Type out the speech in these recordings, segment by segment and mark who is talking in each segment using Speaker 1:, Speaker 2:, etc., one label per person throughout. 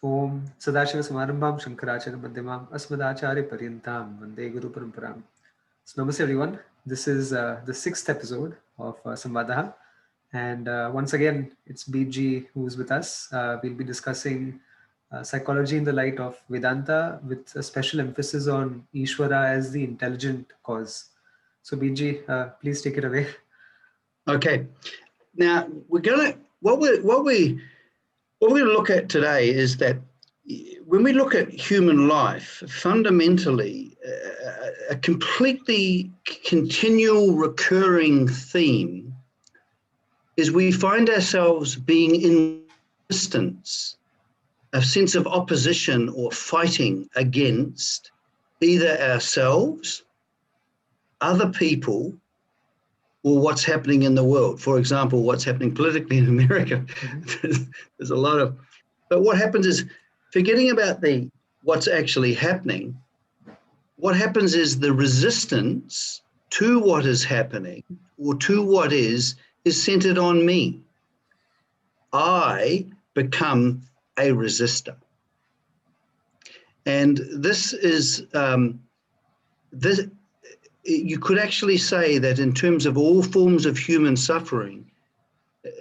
Speaker 1: Om Sadashiva Samarambham Shankaracharya Madhyamam Asmadacharya Paryantam Vande Guru Paramparam. So namaste everyone. This is the 6th episode of Samvadah, and once again it's BG who's with us. We'll be discussing psychology in the light of Vedanta with a special emphasis on Ishvara as the intelligent cause. So BG, please take it away.
Speaker 2: Okay. Now we're gonna what we're going to look at today is that when we look at human life, fundamentally, a completely continual recurring theme is we find ourselves being in resistance, a sense of opposition or fighting against either ourselves, other people, or what's happening in the world. For example, what's happening politically in America. Mm-hmm. There's a lot of, but what happens is, forgetting about what's actually happening, what happens is the resistance to what is happening or to what is centered on me. I become a resistor. And this is, you could actually say that in terms of all forms of human suffering,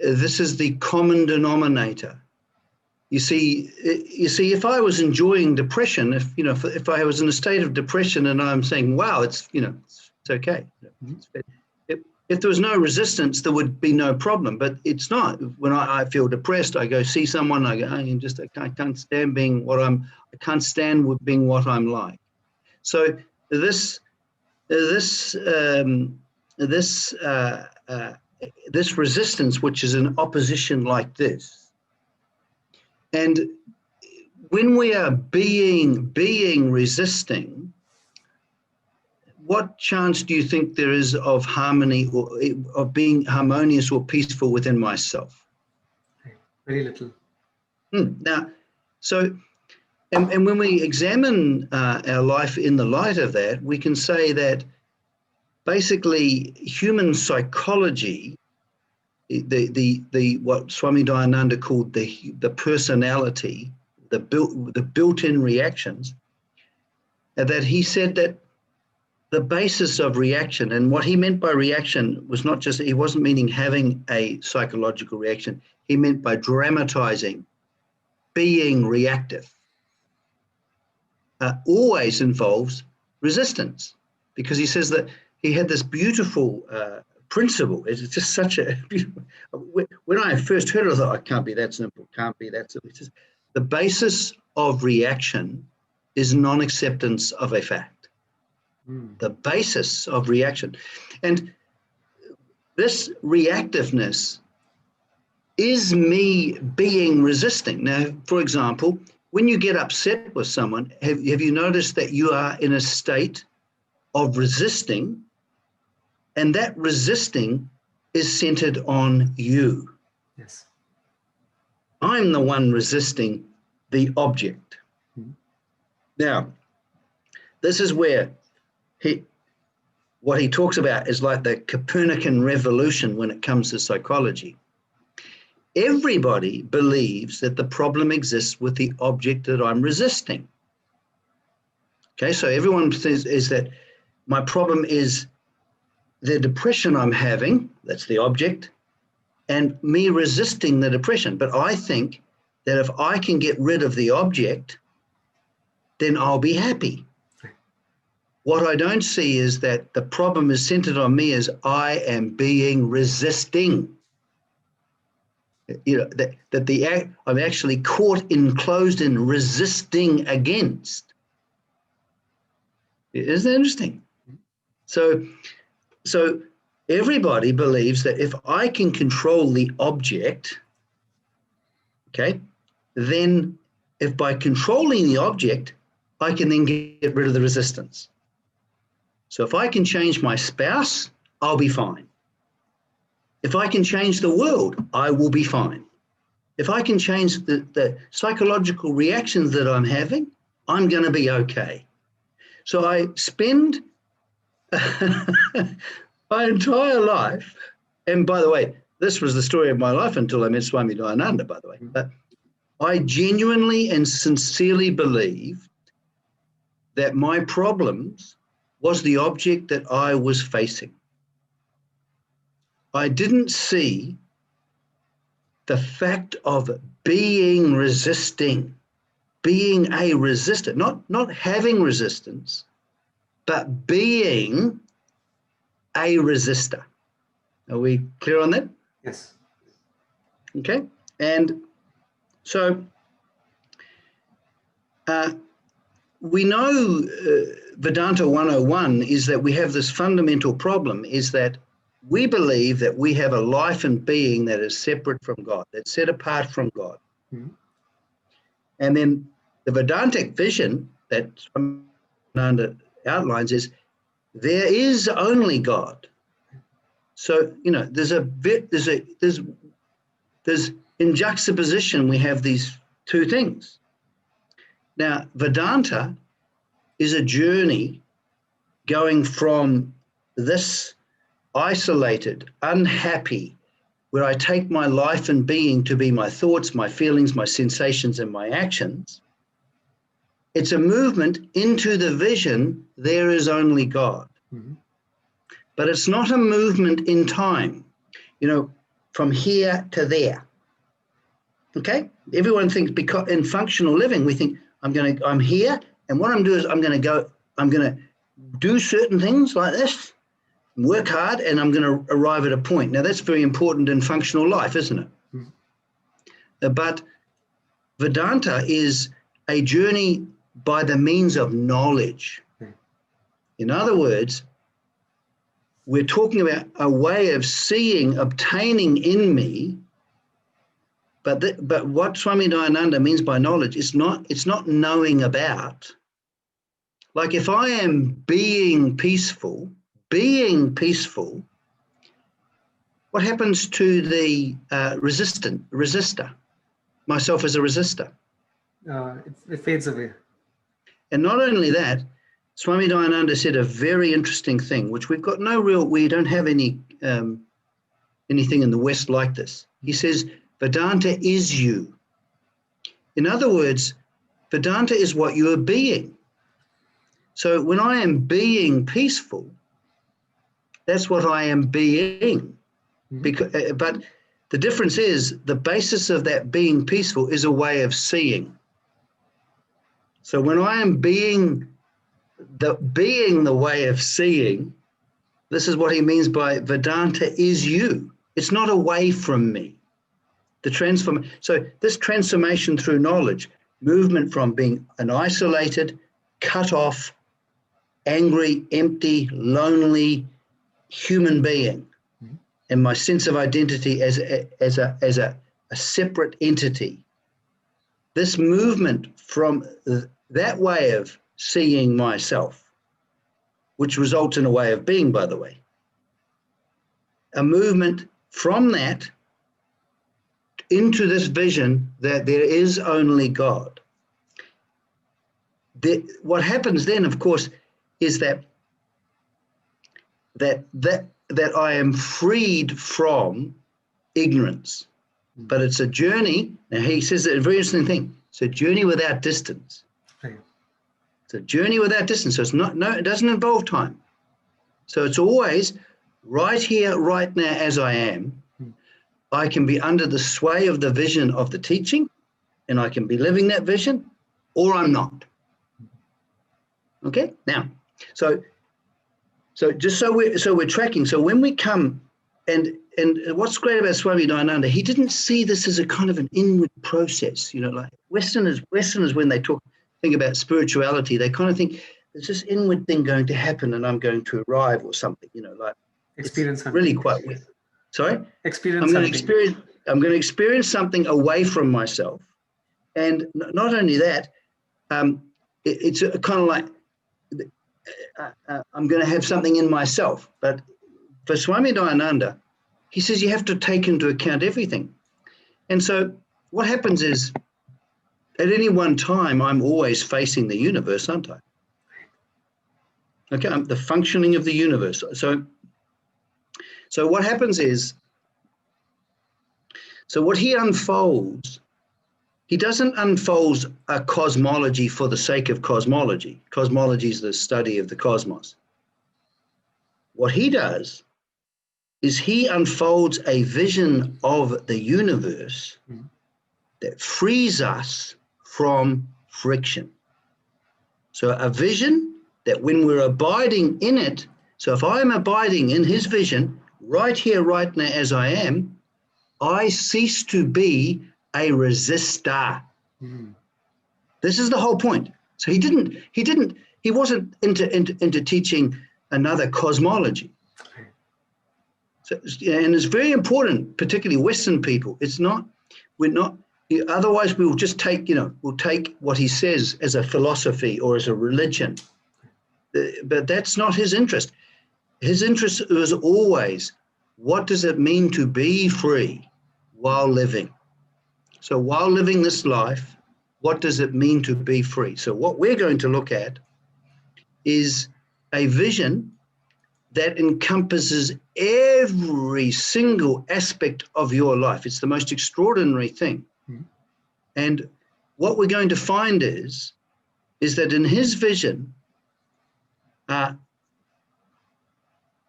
Speaker 2: this is the common denominator. You see, if I was enjoying depression, if I was in a state of depression and I'm saying, wow, it's okay. If there was no resistance, there would be no problem, but it's not. When I feel depressed, I go see someone, I go, I can't stand being what I can't stand with being what I'm like. So this resistance, which is an opposition like this, and when we are being resisting, what chance do you think there is of harmony or of being harmonious or peaceful within myself?
Speaker 1: Very little.
Speaker 2: Now, so, and when we examine our life in the light of that, we can say that basically human psychology, the what Swami Dayananda called the personality, the built-in reactions, that he said that the basis of reaction, and what he meant by reaction was not just, he wasn't meaning having a psychological reaction, he meant by dramatizing, being reactive, always involves resistance, because he says that he had this beautiful principle. It's just such a beautiful, when I first heard it, I thought, it can't be that simple, can't be that simple. It's just, the basis of reaction is non-acceptance of a fact. The basis of reaction. And this reactiveness is me being resisting. Now, for example, when you get upset with someone, have you noticed that you are in a state of resisting, and that resisting is centered on you?
Speaker 1: Yes.
Speaker 2: I'm the one resisting the object. Now, this is where what he talks about is like the Copernican revolution when it comes to psychology. Everybody believes that the problem exists with the object that I'm resisting. Okay, so everyone says is that my problem is the depression I'm having, that's the object, and me resisting the depression. But I think that if I can get rid of the object, then I'll be happy. What I don't see is that the problem is centered on me as I am being resisting. I'm actually enclosed in resisting against. Isn't that interesting? So everybody believes that if I can control the object, okay, then if by controlling the object, I can then get rid of the resistance. So if I can change my spouse, I'll be fine. If I can change the world, I will be fine. If I can change the psychological reactions that I'm having, I'm going to be okay. So I spend my entire life, and by the way, this was the story of my life until I met Swami Dayananda, by the way. But I genuinely and sincerely believed that my problems was the object that I was facing. I didn't see the fact of being resisting, being a resistor, not having resistance, but being a resistor. Are we clear on that?
Speaker 1: Yes.
Speaker 2: Okay. And so we know Vedanta 101 is that we have this fundamental problem, is that we believe that we have a life and being that is separate from God, that's set apart from God.
Speaker 1: Mm-hmm.
Speaker 2: And then the Vedantic vision that Vedanta outlines is there is only God. So, you know, there's in juxtaposition, we have these two things. Now, Vedanta is a journey going from this isolated, unhappy, where I take my life and being to be my thoughts, my feelings, my sensations, and my actions. It's a movement into the vision, there is only God.
Speaker 1: Mm-hmm.
Speaker 2: But it's not a movement in time, you know, from here to there. Okay? Everyone thinks, because in functional living, we think I'm here, and what I'm doing is I'm going to do certain things like this, work hard, and I'm going to arrive at a point. Now, that's very important in functional life, isn't it? Mm-hmm. But Vedanta is a journey by the means of knowledge. Mm-hmm. In other words, we're talking about a way of seeing, obtaining in me. But what Swami Dayananda means by knowledge, it's not knowing about. Like if I am being peaceful, what happens to the resistor, myself as a resistor?
Speaker 1: It fades away.
Speaker 2: And not only that, Swami Dayananda said a very interesting thing, which we don't have anything in the West like this. He says, Vedanta is you. In other words, Vedanta is what you are being. So when I am being peaceful, that's what I am being. Mm-hmm. But the difference is the basis of that being peaceful is a way of seeing. So when I am being the way of seeing, this is what he means by Vedanta is you. It's not away from me. So this transformation through knowledge, movement from being an isolated, cut off, angry, empty, lonely human being, mm-hmm. and my sense of identity as a separate entity. This movement from that way of seeing myself, which results in a way of being, by the way, a movement from that into this vision that there is only God. What happens then, of course, is that I am freed from ignorance. But it's a journey. Now he says a very interesting thing. It's a journey without distance.
Speaker 1: Right.
Speaker 2: It's a journey without distance. So it doesn't involve time. So it's always right here, right now, as I am. I can be under the sway of the vision of the teaching, and I can be living that vision, or I'm not. Okay. Now, so just so we're tracking. So when we come, and what's great about Swami Dayananda, he didn't see this as a kind of an inward process. You know, like Westerners when they think about spirituality, they kind of think there's this inward thing going to happen, and I'm going to arrive or something. You know, like
Speaker 1: experience
Speaker 2: it's really quite weird. Sorry?
Speaker 1: Experience
Speaker 2: I'm going to experience something away from myself. And not only that, it's kind of like I'm going to have something in myself. But for Swami Dayananda, he says you have to take into account everything. And so what happens is at any one time, I'm always facing the universe, aren't I? Okay, I'm the functioning of the universe. So what happens is, so what he unfolds he doesn't unfold a cosmology for the sake of cosmology. Cosmology is the study of the cosmos. What he does is he unfolds a vision of the universe that frees us from friction. So a vision that when we're abiding in it, so if I'm abiding in his vision, right here, right now as I am, I cease to be a resistor. This is the whole point. So he wasn't into teaching another cosmology. So, and it's very important, particularly Western people. Otherwise we'll just take, we'll take what he says as a philosophy or as a religion. But that's not his interest. His interest was always, what does it mean to be free while living? So while living this life, what does it mean to be free? So what we're going to look at is a vision that encompasses every single aspect of your life. It's the most extraordinary thing. And what we're going to find is that in his vision, the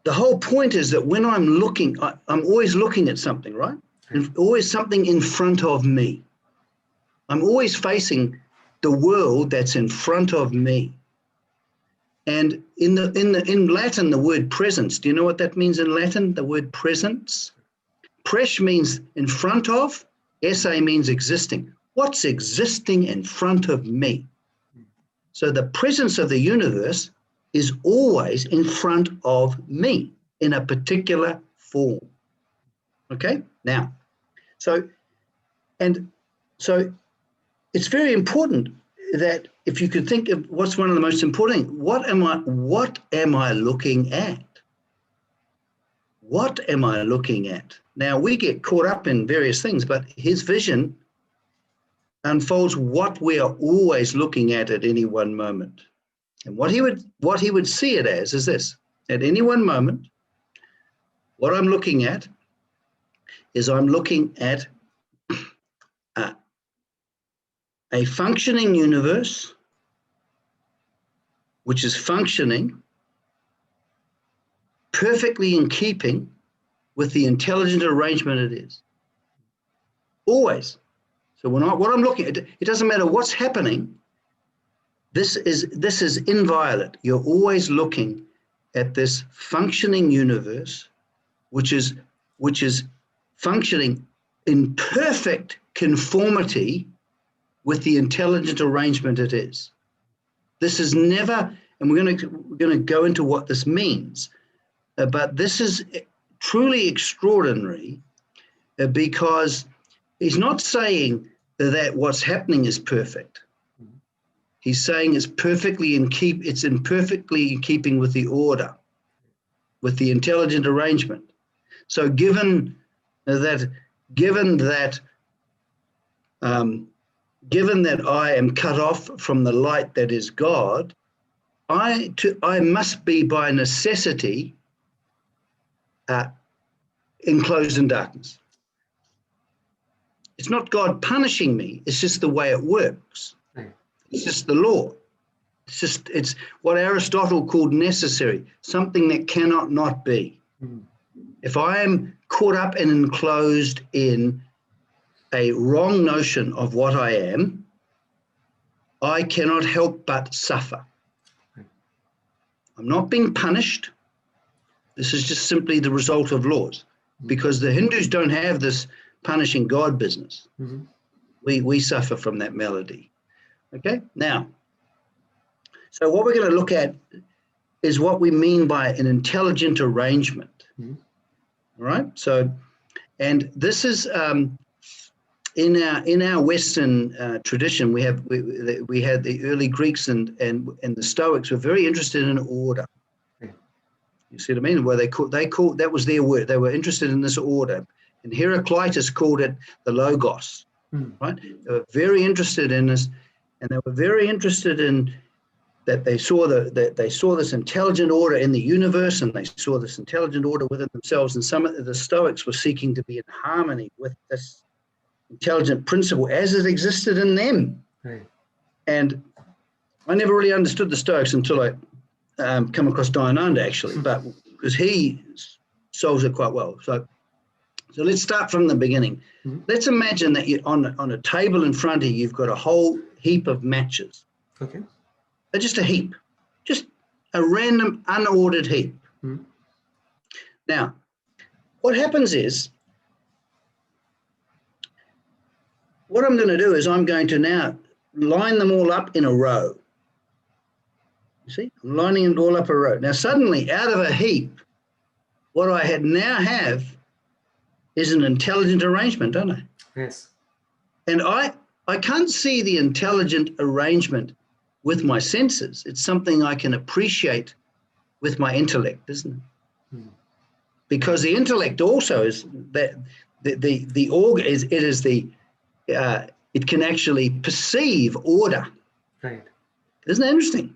Speaker 2: whole point is that when I'm looking, I'm always looking at something, right? And always something in front of me. I'm always facing the world that's in front of me. And in Latin, the word presence, do you know what that means in Latin, the word presence? Pres means in front of, esse means existing. What's existing in front of me? So the presence of the universe is always in front of me in a particular form. Okay? Now, so it's very important that if you could think of what's one of the most important, what am I looking at? What am I looking at? Now we get caught up in various things, but his vision unfolds what we are always looking at any one moment. And what he would see it as is this: at any one moment, what I'm looking at is I'm looking at a functioning universe, which is functioning perfectly in keeping with the intelligent arrangement it is. Always. So what I'm looking at, it doesn't matter what's happening. This is inviolate. You're always looking at this functioning universe, which is functioning in perfect conformity with the intelligent arrangement it is. This is never, and we're going to go into what this means, but this is truly extraordinary because he's not saying that what's happening is perfect. He's saying it's perfectly in keeping with the order, with the intelligent arrangement. So given that I am cut off from the light that is God, I must be by necessity enclosed in darkness. It's not God punishing me, it's just the way it works. It's just the law. It's what Aristotle called necessary, something that cannot not be. If I am caught up and enclosed in a wrong notion of what I am, I cannot help but suffer. I'm not being punished. This is just simply the result of laws, because the Hindus don't have this punishing God business. We suffer from that melody. Okay, now, so what we're going to look at is what we mean by an intelligent arrangement. All right, so, and this is in our Western tradition, we had the early Greeks and the Stoics were very interested in order. You see what I mean? Where they called that was their word. They were interested in this order, and Heraclitus called it the logos. Right? They were very interested in this, and they were very interested in that they saw this intelligent order in the universe, and they saw this intelligent order within themselves. And some of the Stoics were seeking to be in harmony with this intelligent principle as it existed in them.
Speaker 1: Right.
Speaker 2: And I never really understood the Stoics until I come across Dionanda, actually, but because he solves it quite well. So let's start from the beginning.
Speaker 1: Mm-hmm.
Speaker 2: Let's imagine that you on a table in front of you, you've got a whole heap of matches.
Speaker 1: Okay.
Speaker 2: They're just a heap, just a random, unordered heap.
Speaker 1: Mm-hmm.
Speaker 2: Now, what happens is, what I'm going to do is I'm going to now line them all up in a row. You see, I'm lining it all up a row. Now, suddenly, out of a heap, what I now have is an intelligent arrangement, don't I?
Speaker 1: Yes.
Speaker 2: And I can't see the intelligent arrangement with my senses. It's something I can appreciate with my intellect, isn't it?
Speaker 1: Mm.
Speaker 2: Because the intellect also is that the organ is it can actually perceive order.
Speaker 1: Right.
Speaker 2: Isn't that interesting?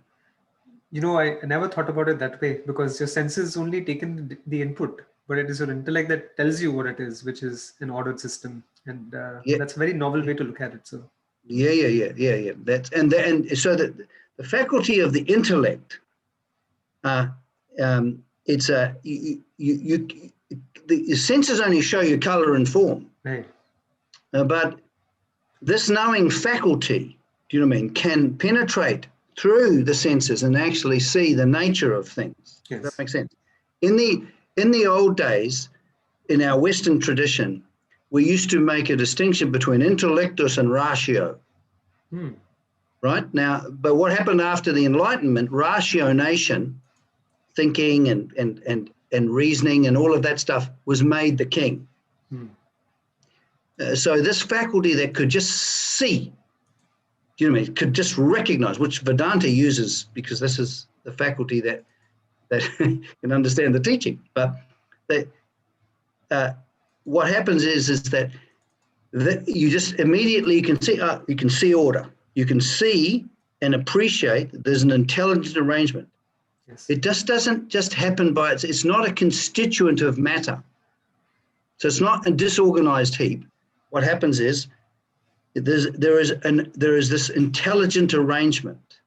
Speaker 1: You know, I never thought about it that way, because your senses only taken the input, but it is your intellect that tells you what it is, which is an ordered system, and that's a very novel way to look at it. So
Speaker 2: yeah. That's and so that the faculty of the intellect, it's a the senses only show you color and form,
Speaker 1: right.
Speaker 2: But this knowing faculty, do you know what I mean, can penetrate through the senses and actually see the nature of things.
Speaker 1: Yes.
Speaker 2: Does that make sense? In the old days, in our Western tradition, we used to make a distinction between intellectus and ratio. Right? Now, but what happened after the Enlightenment, rationation, thinking and reasoning and all of that stuff was made the king. So this faculty that could just see, do you know what I mean, could just recognize, which Vedanta uses because this is the faculty that can understand the teaching. But what happens is that you just immediately can see order. You can see and appreciate that there's an intelligent arrangement.
Speaker 1: Yes.
Speaker 2: It just doesn't just happen by itself. It's not a constituent of matter. So it's not a disorganized heap. What happens is there is this intelligent arrangement.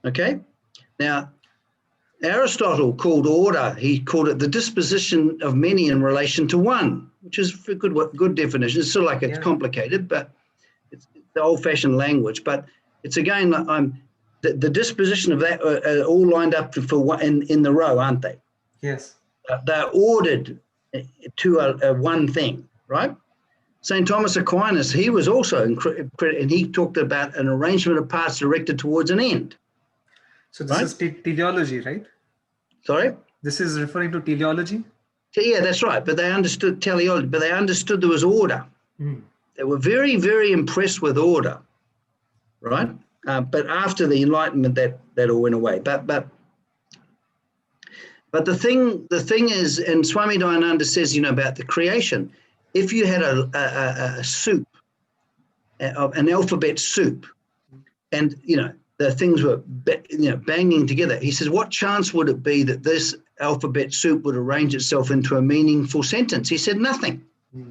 Speaker 2: Okay? Now, Aristotle called order, he called it the disposition of many in relation to one, which is a good definition. It's still like it's complicated, but it's the old-fashioned language. But it's again, the disposition of that are all lined up for one, in the row, aren't they?
Speaker 1: Yes.
Speaker 2: They're ordered to a one thing, right? St. Thomas Aquinas, he was also and he talked about an arrangement of parts directed towards an end.
Speaker 1: So this is teleology, right?
Speaker 2: Sorry?
Speaker 1: This is referring to teleology?
Speaker 2: Yeah, that's right. But they understood teleology, but they understood there was order. They were very, very impressed with order, right? But after the Enlightenment, that all went away. But the thing is, and Swami Dayananda says, about the creation, if you had a soup, an alphabet soup, and the things were banging together, he says, what chance would it be that this alphabet soup would arrange itself into a meaningful sentence? He said nothing.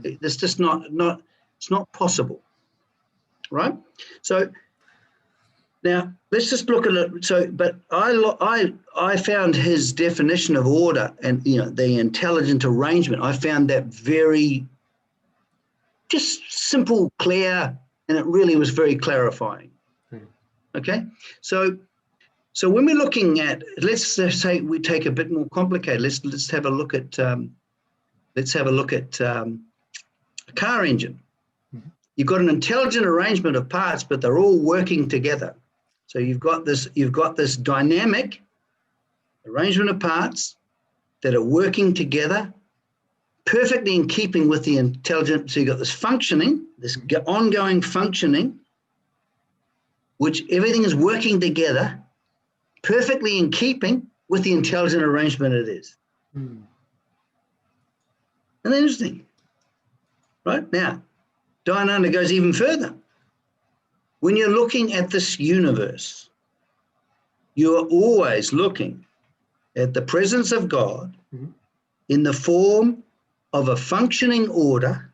Speaker 2: It's just not it's not possible, right? So now let's just look at it. So, but I found his definition of order and the intelligent arrangement, I found that very just simple, clear, and it really was very clarifying. Okay, so when we're looking at, let's say we take a bit more complicated. Let's have a look at a car engine. You've got an intelligent arrangement of parts, but they're all working together. So you've got this dynamic arrangement of parts that are working together, perfectly in keeping with the intelligent. So you've got this functioning, this ongoing functioning, which everything is working together, perfectly in keeping with the intelligent arrangement it is. Isn't that interesting? Right? Now, Dayananda goes even further. When you're looking at this universe, you are always looking at the presence of God in the form of a functioning order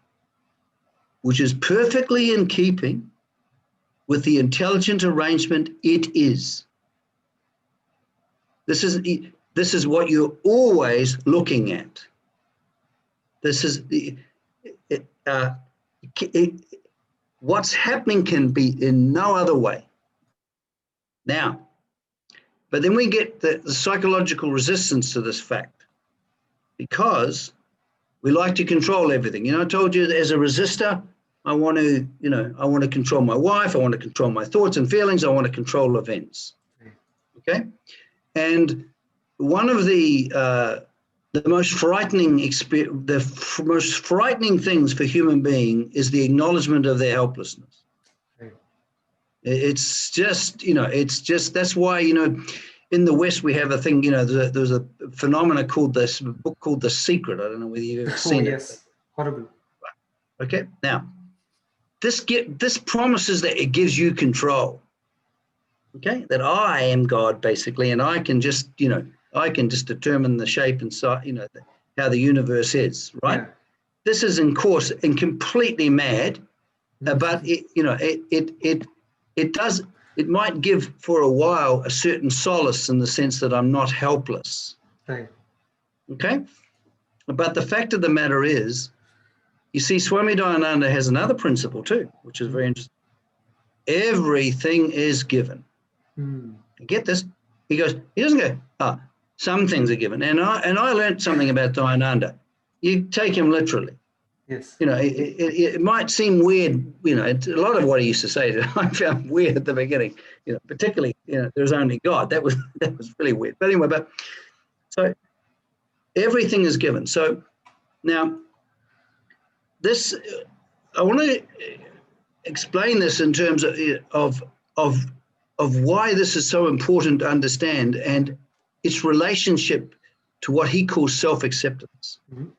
Speaker 2: which is perfectly in keeping with the intelligent arrangement it is. This is what you're always looking at. This is what's happening can be in no other way. Now, but then we get the psychological resistance to this fact because we like to control everything. You know, I told you as a resistor, I want to control my wife. I want to control my thoughts and feelings. I want to control events. Okay. And one of the most frightening most frightening things for human being is the acknowledgement of their helplessness. It's just, that's why, in the West, we have a thing, there's a phenomena called book called The Secret. I don't know whether you've ever seen it.
Speaker 1: Yes, horrible.
Speaker 2: Okay, now, this promises that it gives you control. Okay, that I am God, basically, and I can just, determine the shape and size, how the universe is, right? Yeah. This is, in course, and completely mad, but it might give for a while a certain solace in the sense that I'm not helpless.
Speaker 1: Right.
Speaker 2: Okay? But the fact of the matter is, you see, Swami Dayananda has another principle too, which is very interesting. Everything is given. You get this? He doesn't go, some things are given. And I learned something about Dayananda. You take him literally.
Speaker 1: Yes.
Speaker 2: It might seem weird, a lot of what he used to say I found weird at the beginning, particularly, there's only God. That was really weird. But anyway, so everything is given. So now this, I want to explain this in terms of why this is so important to understand and its relationship to what he calls self-acceptance. Mm-hmm.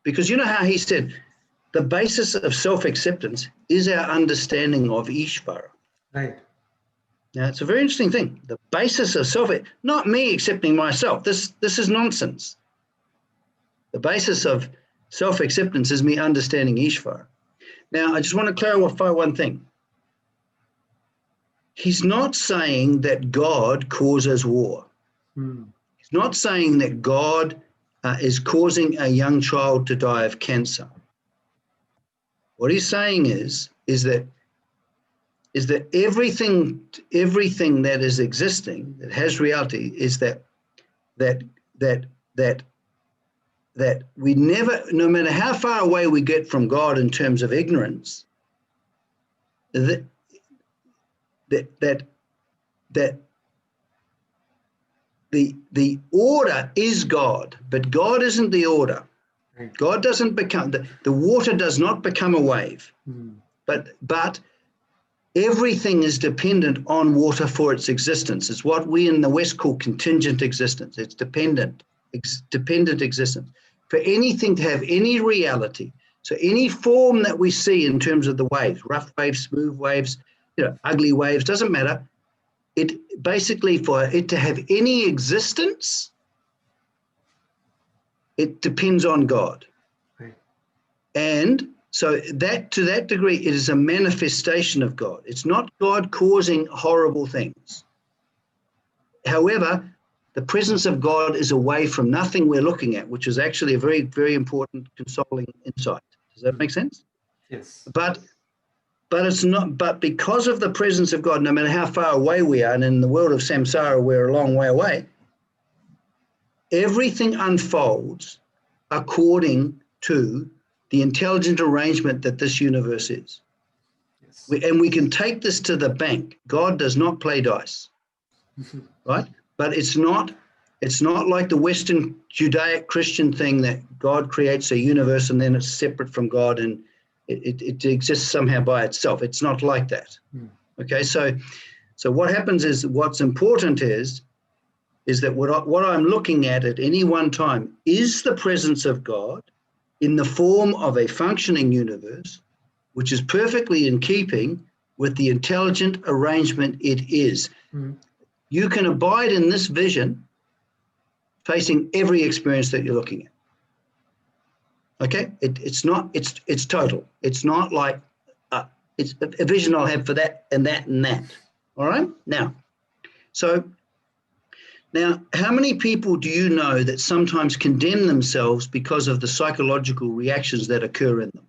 Speaker 2: Because you know how he said, the basis of self-acceptance is our understanding of Ishvara.
Speaker 1: Right.
Speaker 2: Now, it's a very interesting thing. The basis of not me accepting myself. This is nonsense. The basis of self-acceptance is me understanding Ishvara. Now, I just want to clarify one thing. He's not saying that God causes war. He's not saying that God is causing a young child to die of cancer. What he's saying is that everything that is existing, that has reality, is that we never, no matter how far away we get from God in terms of ignorance, that the order is God, but God isn't the order. God doesn't become, the water does not become a wave, but everything is dependent on water for its existence. It's what we in the West call contingent existence. It's dependent existence. For anything to have any reality, so any form that we see in terms of the waves, rough waves, smooth waves, ugly waves, doesn't matter. It basically, for it to have any existence, it depends on God. Right. And so that, to that degree, it is a manifestation of God. It's not God causing horrible things. However, the presence of God is away from nothing we're looking at, which is actually a very, very important consoling insight. Does that make sense?
Speaker 1: Yes.
Speaker 2: But it's not, but because of the presence of God, no matter how far away we are, and in the world of samsara, we're a long way away, everything unfolds according to the intelligent arrangement that this universe is. Yes. And we can take this to the bank. God does not play dice, right? But it's not like the Western Judaic Christian thing that God creates a universe and then it's separate from God and it exists somehow by itself. It's not like that. Okay, so what happens is, what's important is that what I'm looking at any one time is the presence of God in the form of a functioning universe, which is perfectly in keeping with the intelligent arrangement it is. You can abide in this vision facing every experience that you're looking at. Okay, it's total. It's not like it's a vision I'll have for that and that and that. All right. Now, how many people do you know that sometimes condemn themselves because of the psychological reactions that occur in them?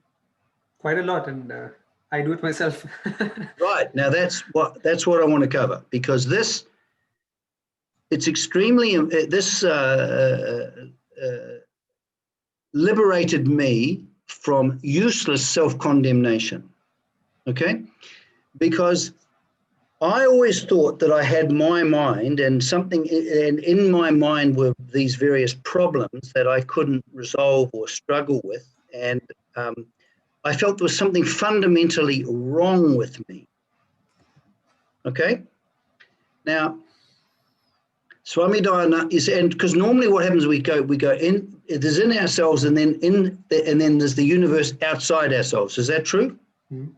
Speaker 1: Quite a lot, and I do it myself.
Speaker 2: Right. Now that's what I want to cover, because it's extremely liberated me from useless self-condemnation. Okay, because I always thought that I had my mind and in my mind were these various problems that I couldn't resolve or struggle with, and I felt there was something fundamentally wrong with me. Okay, now Swami Dayananda is, and because normally what happens, we go in, there's in ourselves, and then there's the universe outside ourselves. Is that true?
Speaker 1: Mm-hmm.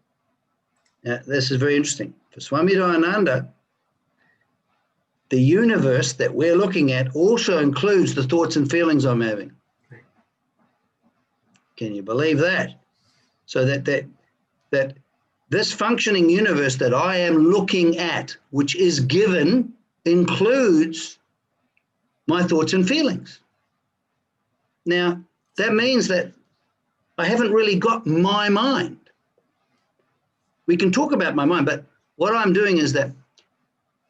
Speaker 2: Now, this is very interesting. For Swami Dayananda, the universe that we're looking at also includes the thoughts and feelings I'm having. Can you believe that? So that this functioning universe that I am looking at, which is given, includes my thoughts and feelings. Now, that means that I haven't really got my mind. We can talk about my mind, but what I'm doing is that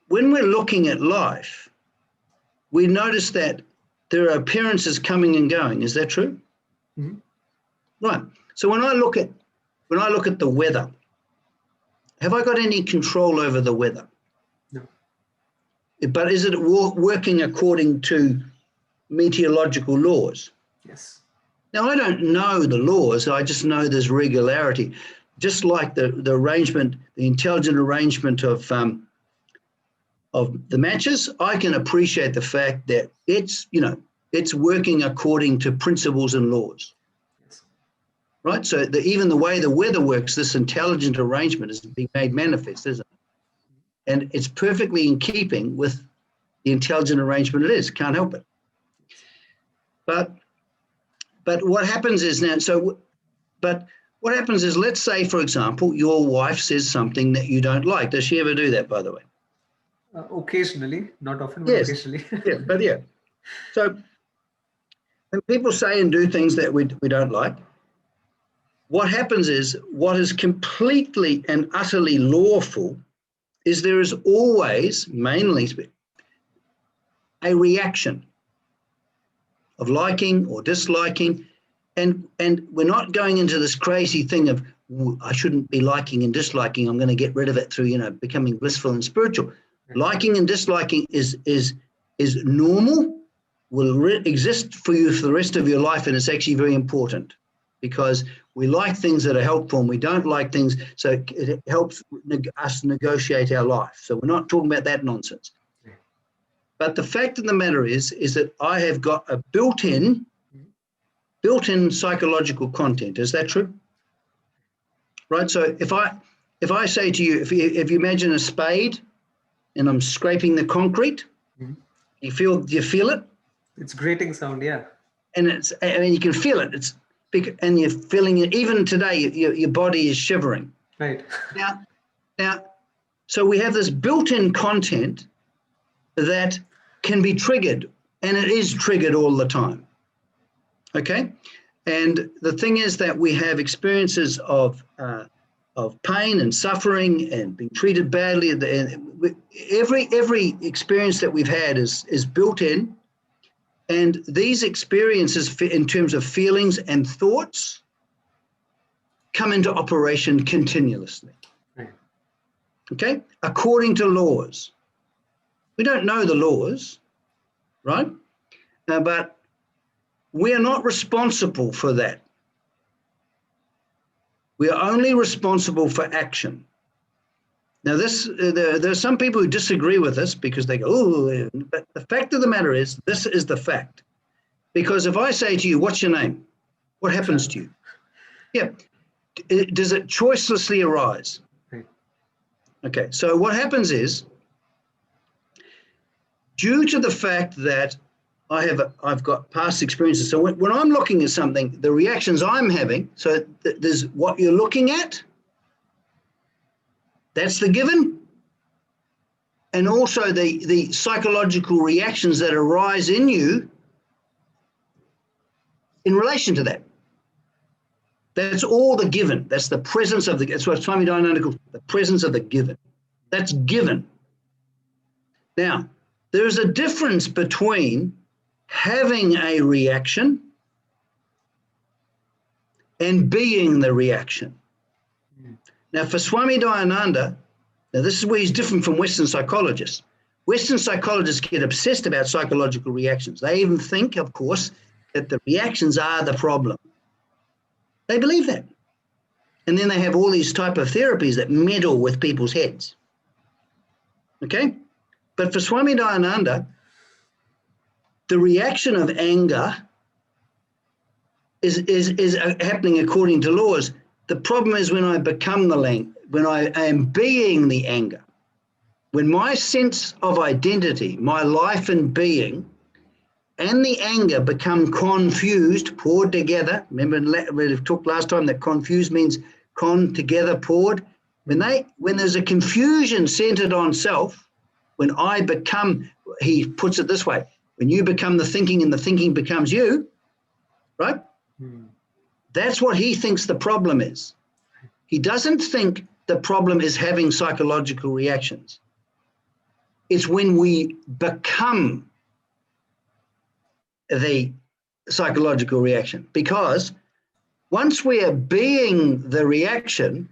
Speaker 2: when we're looking at life, we notice that there are appearances coming and going. Is that true?
Speaker 1: Mm-hmm.
Speaker 2: Right. So when I look at the weather, have I got any control over the weather?
Speaker 1: No.
Speaker 2: But is it working according to meteorological laws?
Speaker 1: Yes.
Speaker 2: Now, I don't know the laws. I just know there's regularity. Just like the arrangement, the intelligent arrangement of the matches, I can appreciate the fact that it's working according to principles and laws.
Speaker 1: Yes.
Speaker 2: Right? So even the way the weather works, this intelligent arrangement is being made manifest, isn't it? And it's perfectly in keeping with the intelligent arrangement it is. Can't help it. But what happens is what happens is, let's say, for example, your wife says something that you don't like. Does she ever do that, by the way?
Speaker 1: Occasionally, not often, but
Speaker 2: Yes.
Speaker 1: occasionally.
Speaker 2: Yeah. So when people say and do things that we don't like, what happens is, what is completely and utterly lawful is there is always, mainly, a reaction of liking or disliking, and we're not going into this crazy thing of, I shouldn't be liking and disliking, I'm going to get rid of it through becoming blissful and spiritual. Liking and disliking is normal, will exist for you for the rest of your life, and it's actually very important, because we like things that are helpful and we don't like things, so it helps us negotiate our life. So we're not talking about that nonsense. But the fact of the matter is that I have got a built-in psychological content. Is that true? Right. So if I say to you, if you imagine a spade and I'm scraping the concrete,
Speaker 1: Mm-hmm.
Speaker 2: do you feel it?
Speaker 1: It's grating sound, yeah.
Speaker 2: And you can feel it. It's big, and you're feeling it. Even today, your body is shivering.
Speaker 1: Right.
Speaker 2: Now, so we have this built-in content that can be triggered, and it is triggered all the time. Okay, and the thing is that we have experiences of pain and suffering and being treated badly. Every experience that we've had is built in, and these experiences, in terms of feelings and thoughts, come into operation continuously.
Speaker 1: Right.
Speaker 2: Okay, according to laws. We don't know the laws, right? But we are not responsible for that. We are only responsible for action. Now, there are some people who disagree with this because they go, oh, but the fact of the matter is, this is the fact. Because if I say to you, what's your name? What happens to you? Yeah. Does it choicelessly arise?
Speaker 1: Right.
Speaker 2: Okay, so what happens is, due to the fact that I've got past experiences. So when I'm looking at something, the reactions I'm having, so there's what you're looking at, that's the given, and also the psychological reactions that arise in you in relation to that. That's all the given. That's the presence of that's what Swami Dayananda calls the presence of the given. That's given. Now, there's a difference between having a reaction and being the reaction. Now, for Swami Dayananda, now this is where he's different from Western psychologists. Western psychologists get obsessed about psychological reactions. They even think, of course, that the reactions are the problem. They believe that. And then they have all these type of therapies that meddle with people's heads. Okay? But for Swami Dayananda, the reaction of anger is happening according to laws. The problem is when I become when I am being the anger, when my sense of identity, my life and being, and the anger become confused, poured together. Remember we talked last time that confused means together, poured. When there's a confusion centered on self, when I become, he puts it this way, when you become the thinking and the thinking becomes you, right? That's what he thinks the problem is. He doesn't think the problem is having psychological reactions. It's when we become the psychological reaction, because once we are being the reaction,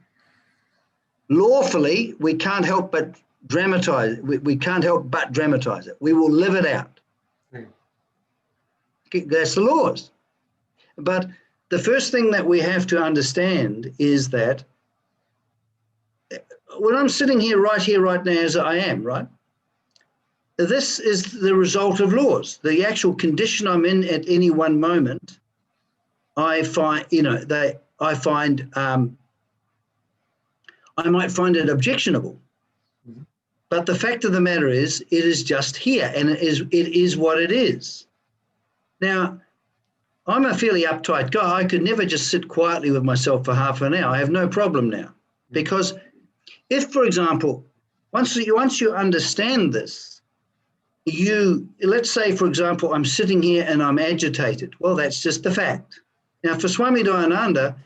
Speaker 2: lawfully, we can't help but dramatize. We can't help but dramatize it. We will live it out. That's the laws. But the first thing that we have to understand is that when I'm sitting here right now as I am, right? This is the result of laws. The actual condition I'm in at any one moment, I find, I might find it objectionable. But the fact of the matter is, it is just here, and it is what it is. Now, I'm a fairly uptight guy. I could never just sit quietly with myself for half an hour. I have no problem now. Because if, for example, once you understand this, let's say, for example, I'm sitting here and I'm agitated. Well, that's just the fact. Now, for Swami Dayananda,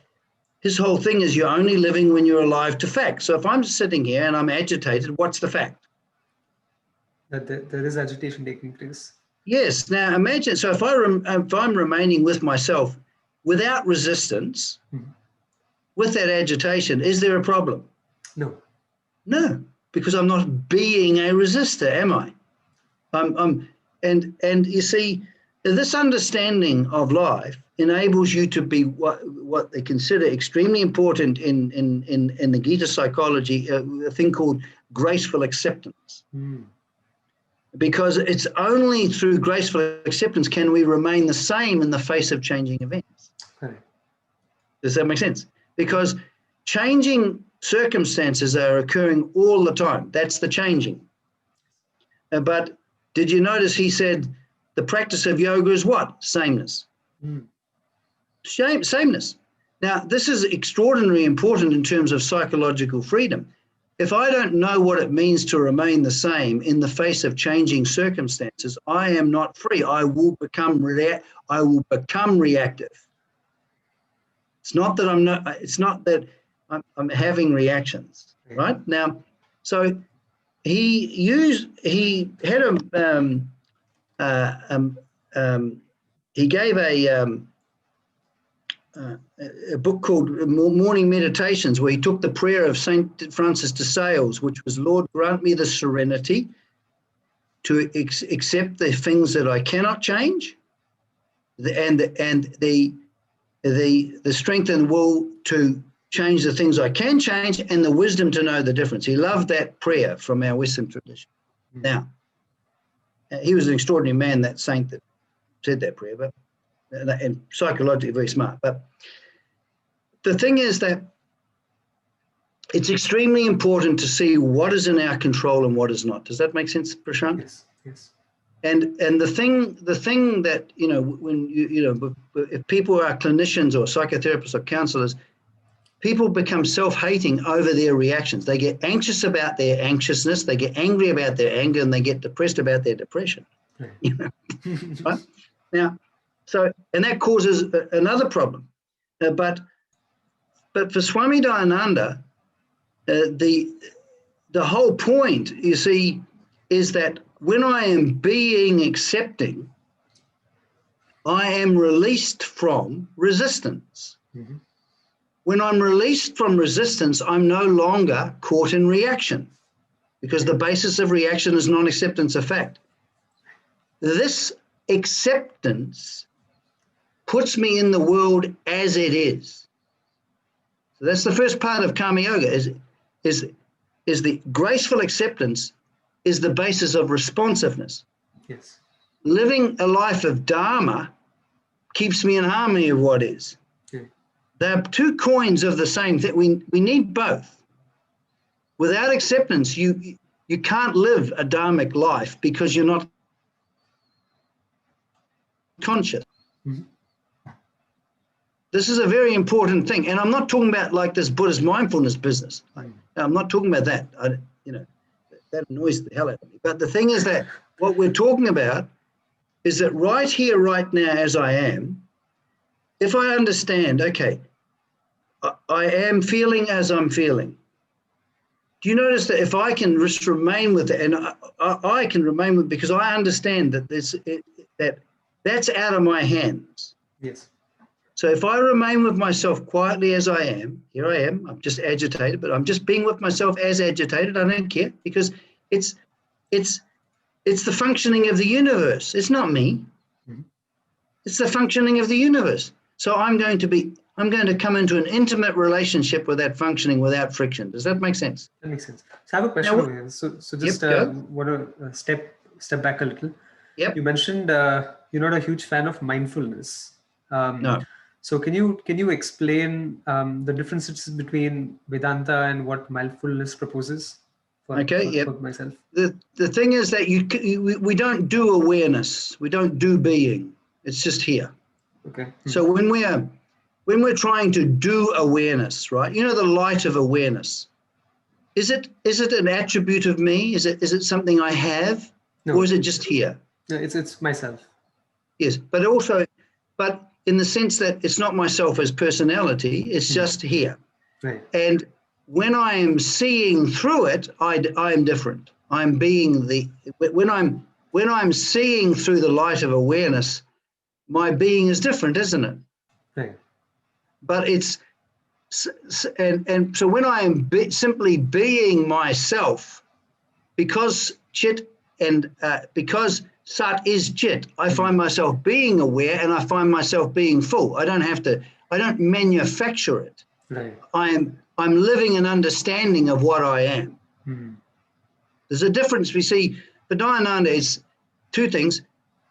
Speaker 2: his whole thing is you're only living when you're alive to fact. So if I'm sitting here and I'm agitated, what's the fact?
Speaker 1: That there is agitation taking place.
Speaker 2: Yes. Now imagine, so if I'm remaining with myself without resistance, with that agitation, is there a problem?
Speaker 1: No.
Speaker 2: No, because I'm not being a resistor, am I? And you see, this understanding of life enables you to be what they consider extremely important in the Gita psychology, a thing called graceful acceptance. Because it's only through graceful acceptance can we remain the same in the face of changing events.
Speaker 1: Correct.
Speaker 2: Does that make sense? Because changing circumstances are occurring all the time. That's the changing. But did you notice he said the practice of yoga is what? Sameness. Sameness. Now, this is extraordinarily important in terms of psychological freedom. If I don't know what it means to remain the same in the face of changing circumstances, I am not free. I will become reactive. It's not that I'm having reactions, right? Now, so he gave a book called Morning Meditations, where he took the prayer of St. Francis de Sales, which was, Lord, grant me the serenity to accept the things that I cannot change, and the strength and will to change the things I can change, and the wisdom to know the difference. He loved that prayer from our Western tradition. Now, he was an extraordinary man, that saint that said that prayer, but and psychologically very smart. But the thing is that it's extremely important to see what is in our control and what is not. Does that make sense, Prashant?
Speaker 1: Yes.
Speaker 2: And the thing that, when if people are clinicians or psychotherapists or counselors, people become self-hating over their reactions. They get anxious about their anxiousness, they get angry about their anger, and they get depressed about their depression. Right? Now, and that causes another problem. But for Swami Dayananda, the whole point, you see, is that when I am being accepting, I am released from resistance.
Speaker 1: Mm-hmm.
Speaker 2: When I'm released from resistance, I'm no longer caught in reaction, because the basis of reaction is non-acceptance of fact. This acceptance puts me in the world as it is. So that's the first part of Karma Yoga, is the graceful acceptance is the basis of responsiveness.
Speaker 1: Yes.
Speaker 2: Living a life of Dharma keeps me in harmony of what is.
Speaker 1: Yeah.
Speaker 2: They're two coins of the same thing. We need both. Without acceptance, you can't live a Dharmic life because you're not conscious.
Speaker 1: Mm-hmm.
Speaker 2: This is a very important thing. And I'm not talking about like this Buddhist mindfulness business. I'm not talking about that. That annoys the hell out of me. But the thing is that what we're talking about is that right here, right now, as I am, if I understand, okay, I am feeling as I'm feeling. Do you notice that if I can just remain with it, and I can remain with, because I understand that that's out of my hands.
Speaker 1: Yes.
Speaker 2: So if I remain with myself quietly as I am, here I am, I'm just agitated, but I'm just being with myself as agitated. I don't care, because it's the functioning of the universe. It's not me.
Speaker 1: Mm-hmm.
Speaker 2: It's the functioning of the universe. So I'm going to come into an intimate relationship with that functioning without friction. Does that make sense?
Speaker 1: That makes sense. So I have a question
Speaker 2: Now,
Speaker 1: over here. So just want to step back a little.
Speaker 2: Yep.
Speaker 1: You mentioned you're not a huge fan of mindfulness.
Speaker 2: No.
Speaker 1: So can you explain the differences between Vedanta and what mindfulness proposes for myself?
Speaker 2: The thing is that we don't do awareness. We don't do being. It's just here.
Speaker 1: Okay. Mm-hmm.
Speaker 2: So when we're trying to do awareness, right? The light of awareness. Is it an attribute of me? Is it something I have?
Speaker 1: No.
Speaker 2: Or is it just here?
Speaker 1: No, it's myself.
Speaker 2: Yes, but in the sense that it's not myself as personality, it's just here.
Speaker 1: Right.
Speaker 2: And when I am seeing through it, I am different. I'm being when I'm seeing through the light of awareness, my being is different, isn't it?
Speaker 1: Right.
Speaker 2: But it's and so when I am simply being myself, because Chit and because Sat is Chit, I find myself being aware, and I find myself being full. I don't manufacture it.
Speaker 1: Right.
Speaker 2: I'm living an understanding of what I am.
Speaker 1: Mm-hmm.
Speaker 2: There's a difference. We see for Dayananda is two things.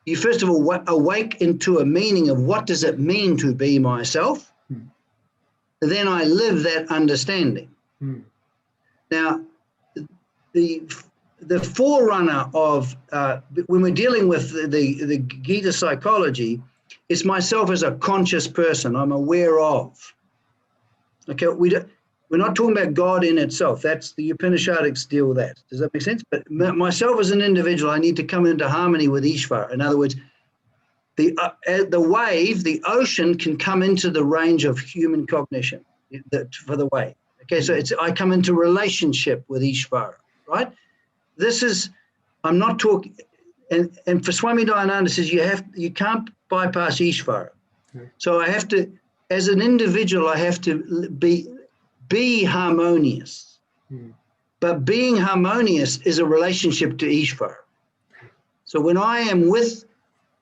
Speaker 2: You first of all awake into a meaning of what does it mean to be myself.
Speaker 1: Mm-hmm.
Speaker 2: Then I live that understanding.
Speaker 1: Mm-hmm.
Speaker 2: Now, the forerunner of when we're dealing with the Gita psychology, it's myself as a conscious person. I'm aware of. Okay, we're not talking about God in itself. That's the Upanishadics deal with that. Does that make sense? But myself as an individual, I need to come into harmony with Ishvara. In other words, the wave, the ocean can come into the range of human cognition for the wave. Okay, so I come into relationship with Ishvara, right? I'm not talking, and for Swami Dayananda says you can't bypass Ishvara.
Speaker 1: Okay.
Speaker 2: So I have to, as an individual, I have to be harmonious.
Speaker 1: Mm-hmm.
Speaker 2: But being harmonious is a relationship to Ishvara. So when I am with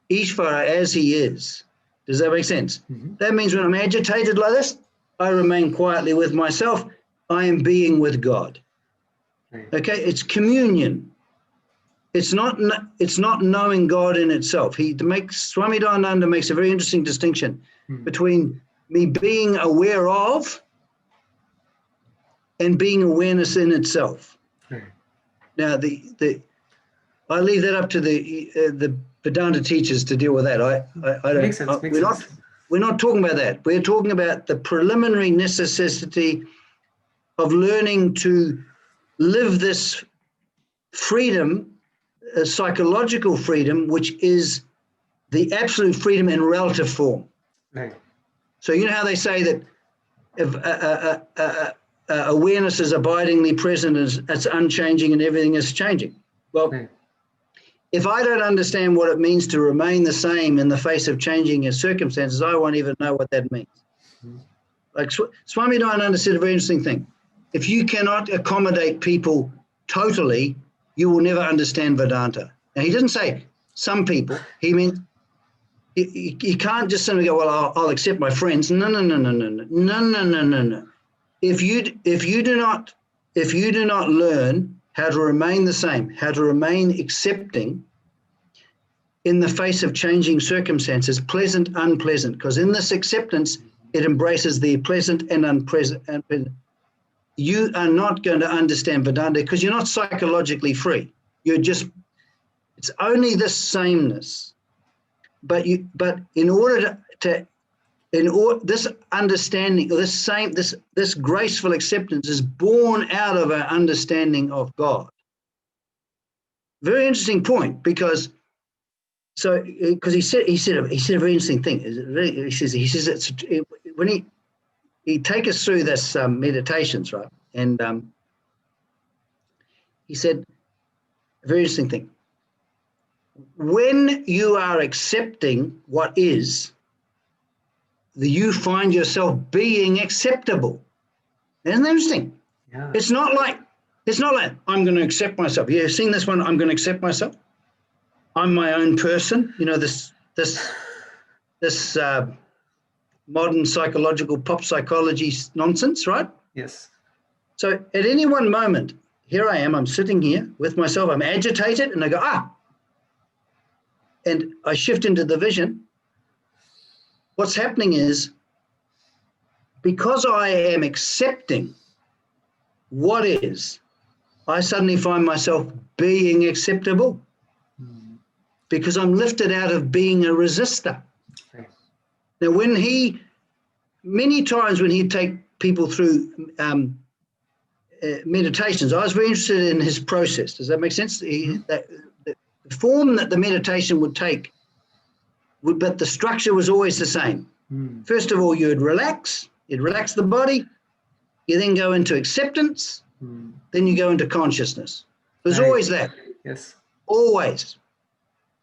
Speaker 2: Ishvara as he is, does that make sense?
Speaker 1: Mm-hmm.
Speaker 2: That means when I'm agitated like this, I remain quietly with myself. I am being with God.
Speaker 1: Right.
Speaker 2: Okay, it's communion. It's not knowing God in itself. Swami Dayananda makes a very interesting distinction between me being aware of and being awareness in itself.
Speaker 1: Right.
Speaker 2: Now, I leave that up to the Vedanta teachers to deal with that. I don't.
Speaker 1: Makes sense. Makes sense.
Speaker 2: We're not talking about that. We're talking about the preliminary necessity of learning to live this freedom, psychological freedom, which is the absolute freedom in relative form.
Speaker 1: Right.
Speaker 2: So you know how they say that if awareness is abidingly present, it's unchanging and everything is changing. Well,
Speaker 1: Right.
Speaker 2: if I don't understand what it means to remain the same in the face of changing circumstances, I won't even know what that means.
Speaker 1: Mhm.
Speaker 2: Like Swami Dayananda said a very interesting thing. If you cannot accommodate people totally, you will never understand Vedanta. Now, he didn't say some people. He meant you can't just simply go, well, I'll accept my friends. No. If you do not learn how to remain the same, how to remain accepting in the face of changing circumstances, pleasant, unpleasant, because in this acceptance, it embraces the pleasant and unpleasant. You are not going to understand Vedanta because you're not psychologically free. It's only this sameness. But in order this understanding, this graceful acceptance is born out of our understanding of God. Very interesting point, because he said a very interesting thing. He says it's when he take us through this meditations, right? And he said a very interesting thing. When you are accepting what is, you find yourself being acceptable. Isn't that interesting?
Speaker 1: Yeah.
Speaker 2: It's not like I'm going to accept myself. You've seen this one, I'm going to accept myself. I'm my own person. You know, this modern psychological pop psychology nonsense, right?
Speaker 1: Yes.
Speaker 2: So at any one moment, here I am, I'm sitting here with myself, I'm agitated, and I go, and I shift into the vision. What's happening is, because I am accepting what is, I suddenly find myself being acceptable, because I'm lifted out of being a resistor.
Speaker 1: Right.
Speaker 2: Now, many times when he'd take people through meditations, I was very interested in his process. Does that make sense? The form that the meditation would take, but the structure was always the same. First of all, you'd relax the body, you then go into acceptance, then you go into consciousness. There's always that.
Speaker 1: Yes.
Speaker 2: Always.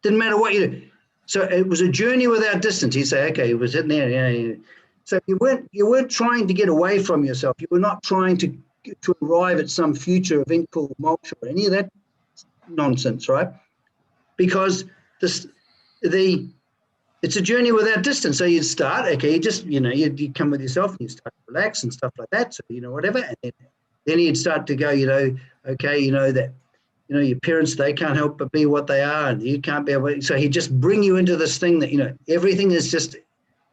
Speaker 2: Didn't matter what you do. So it was a journey without distance. You say, okay, we're sitting there. Yeah. So you weren't trying to get away from yourself. You were not trying to arrive at some future of equal moksha or any of that nonsense, right? Because it's a journey without distance. So you'd start, okay, you come with yourself and you start to relax and stuff like that. So, whatever. And then you'd start to go, okay, that, your parents, they can't help but be what they are, and you can't be able. So he'd just bring you into this thing that, everything is just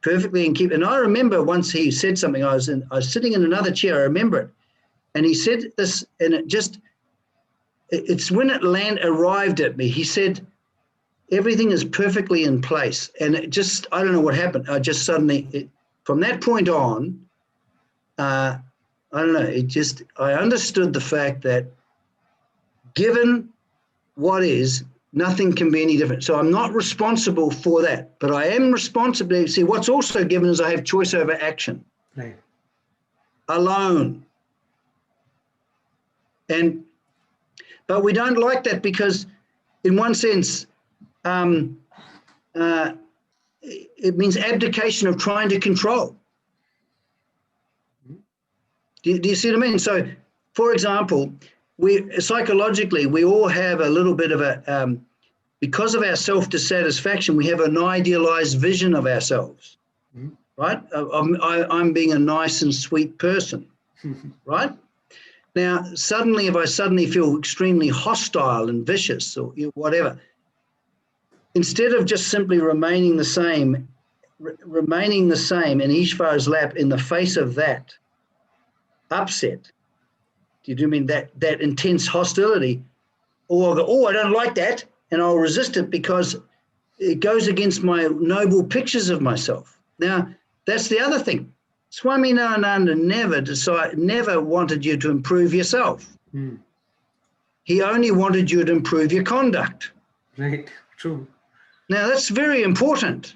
Speaker 2: perfectly in keep. And I remember once he said something, I was sitting in another chair, I remember it. And he said this, and it's when it arrived at me, he said, everything is perfectly in place. And I don't know what happened. I just suddenly, from that point on, I don't know, I understood the fact that given what is, nothing can be any different. So I'm not responsible for that, but I am responsible. See, what's also given is I have choice over action.
Speaker 1: Right.
Speaker 2: Alone. But we don't like that because in one sense, it means abdication of trying to control. Do you see what I mean? So, for example, psychologically, we all have a little bit of because of our self-dissatisfaction, we have an idealized vision of ourselves, right? I'm being a nice and sweet person, right? Now, if I suddenly feel extremely hostile and vicious or whatever, instead of just simply remaining the same in Ishvara's lap in the face of that upset, do you mean that intense hostility? or I'll go, oh, I don't like that, and I'll resist it because it goes against my noble pictures of myself. Now, that's the other thing. Swami Narayananda never wanted you to improve yourself. He only wanted you to improve your conduct.
Speaker 1: Right, true.
Speaker 2: Now, that's very important,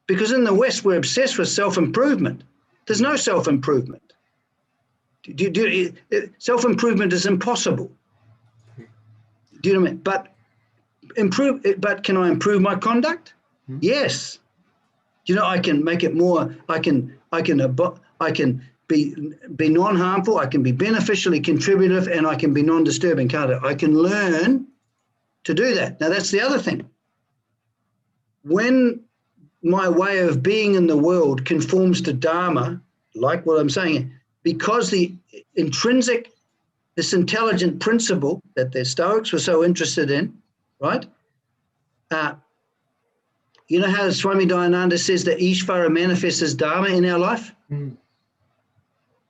Speaker 2: because in the West, we're obsessed with self-improvement. There's no self-improvement. Self-improvement is impossible. Do you know what I mean? But can I improve my conduct? Yes. You know, I can make it more. I can be non-harmful. I can be beneficially contributive, and I can be non-disturbing. Can't I? I can learn to do that. Now, that's the other thing. When my way of being in the world conforms to Dharma, like what I'm saying, because the intrinsic, this intelligent principle that the Stoics were so interested in, right? You know how Swami Dayananda says that Ishvara manifests as Dharma in our life? You